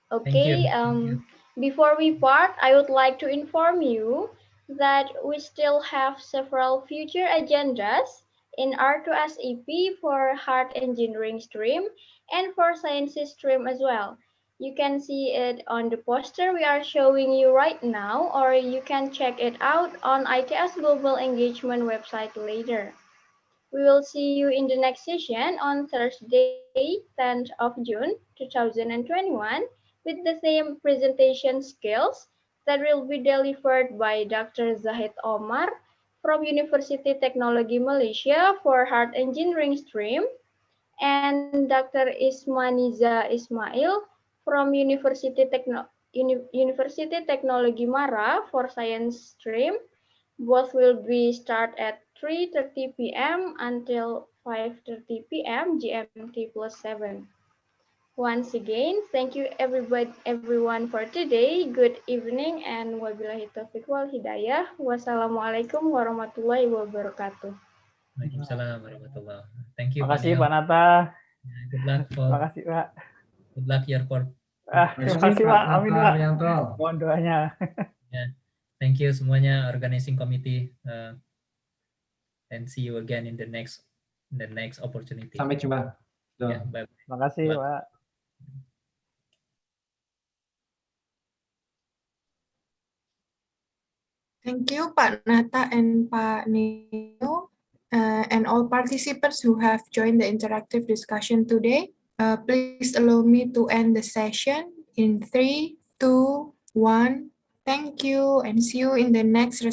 Thank you. Okay, before we part, I would like to inform you that we still have several future agendas in R2SEP for hard engineering stream and for sciences stream as well. You can see it on the poster we are showing you right now, or you can check it out on ITS Global Engagement website later. We will see you in the next session on Thursday, 10th of June 2021 with the same presentation skills that will be delivered by Dr. Zahid Omar from University Technology Malaysia for Hard Engineering stream and Dr. Ismaniza Ismail from University Technology Mara for Science stream. Both will be start at 3:30 p.m. until 5:30 p.m. GMT plus 7. Once again, thank you everyone for today. Good evening and wabillahi taufiq wal hidayah. Wassalamualaikum warahmatullahi wabarakatuh. Waalaikumsalam warahmatullahi. Thank you, Makasih Pak Pak Nata. Good luck for Makasih Pak. good luck your for. Terima kasih Pak. Amin Pak. Mohon doanya. Yeah. Thank you semuanya organizing committee. And see you again in the next opportunity. Sampai jumpa. Yeah, bye. Terima kasih Pak. Thank you, Pak Nata and Pak Nino, and all participants who have joined the interactive discussion today. Please allow me to end the session in 3, 2, 1. Thank you and see you in the next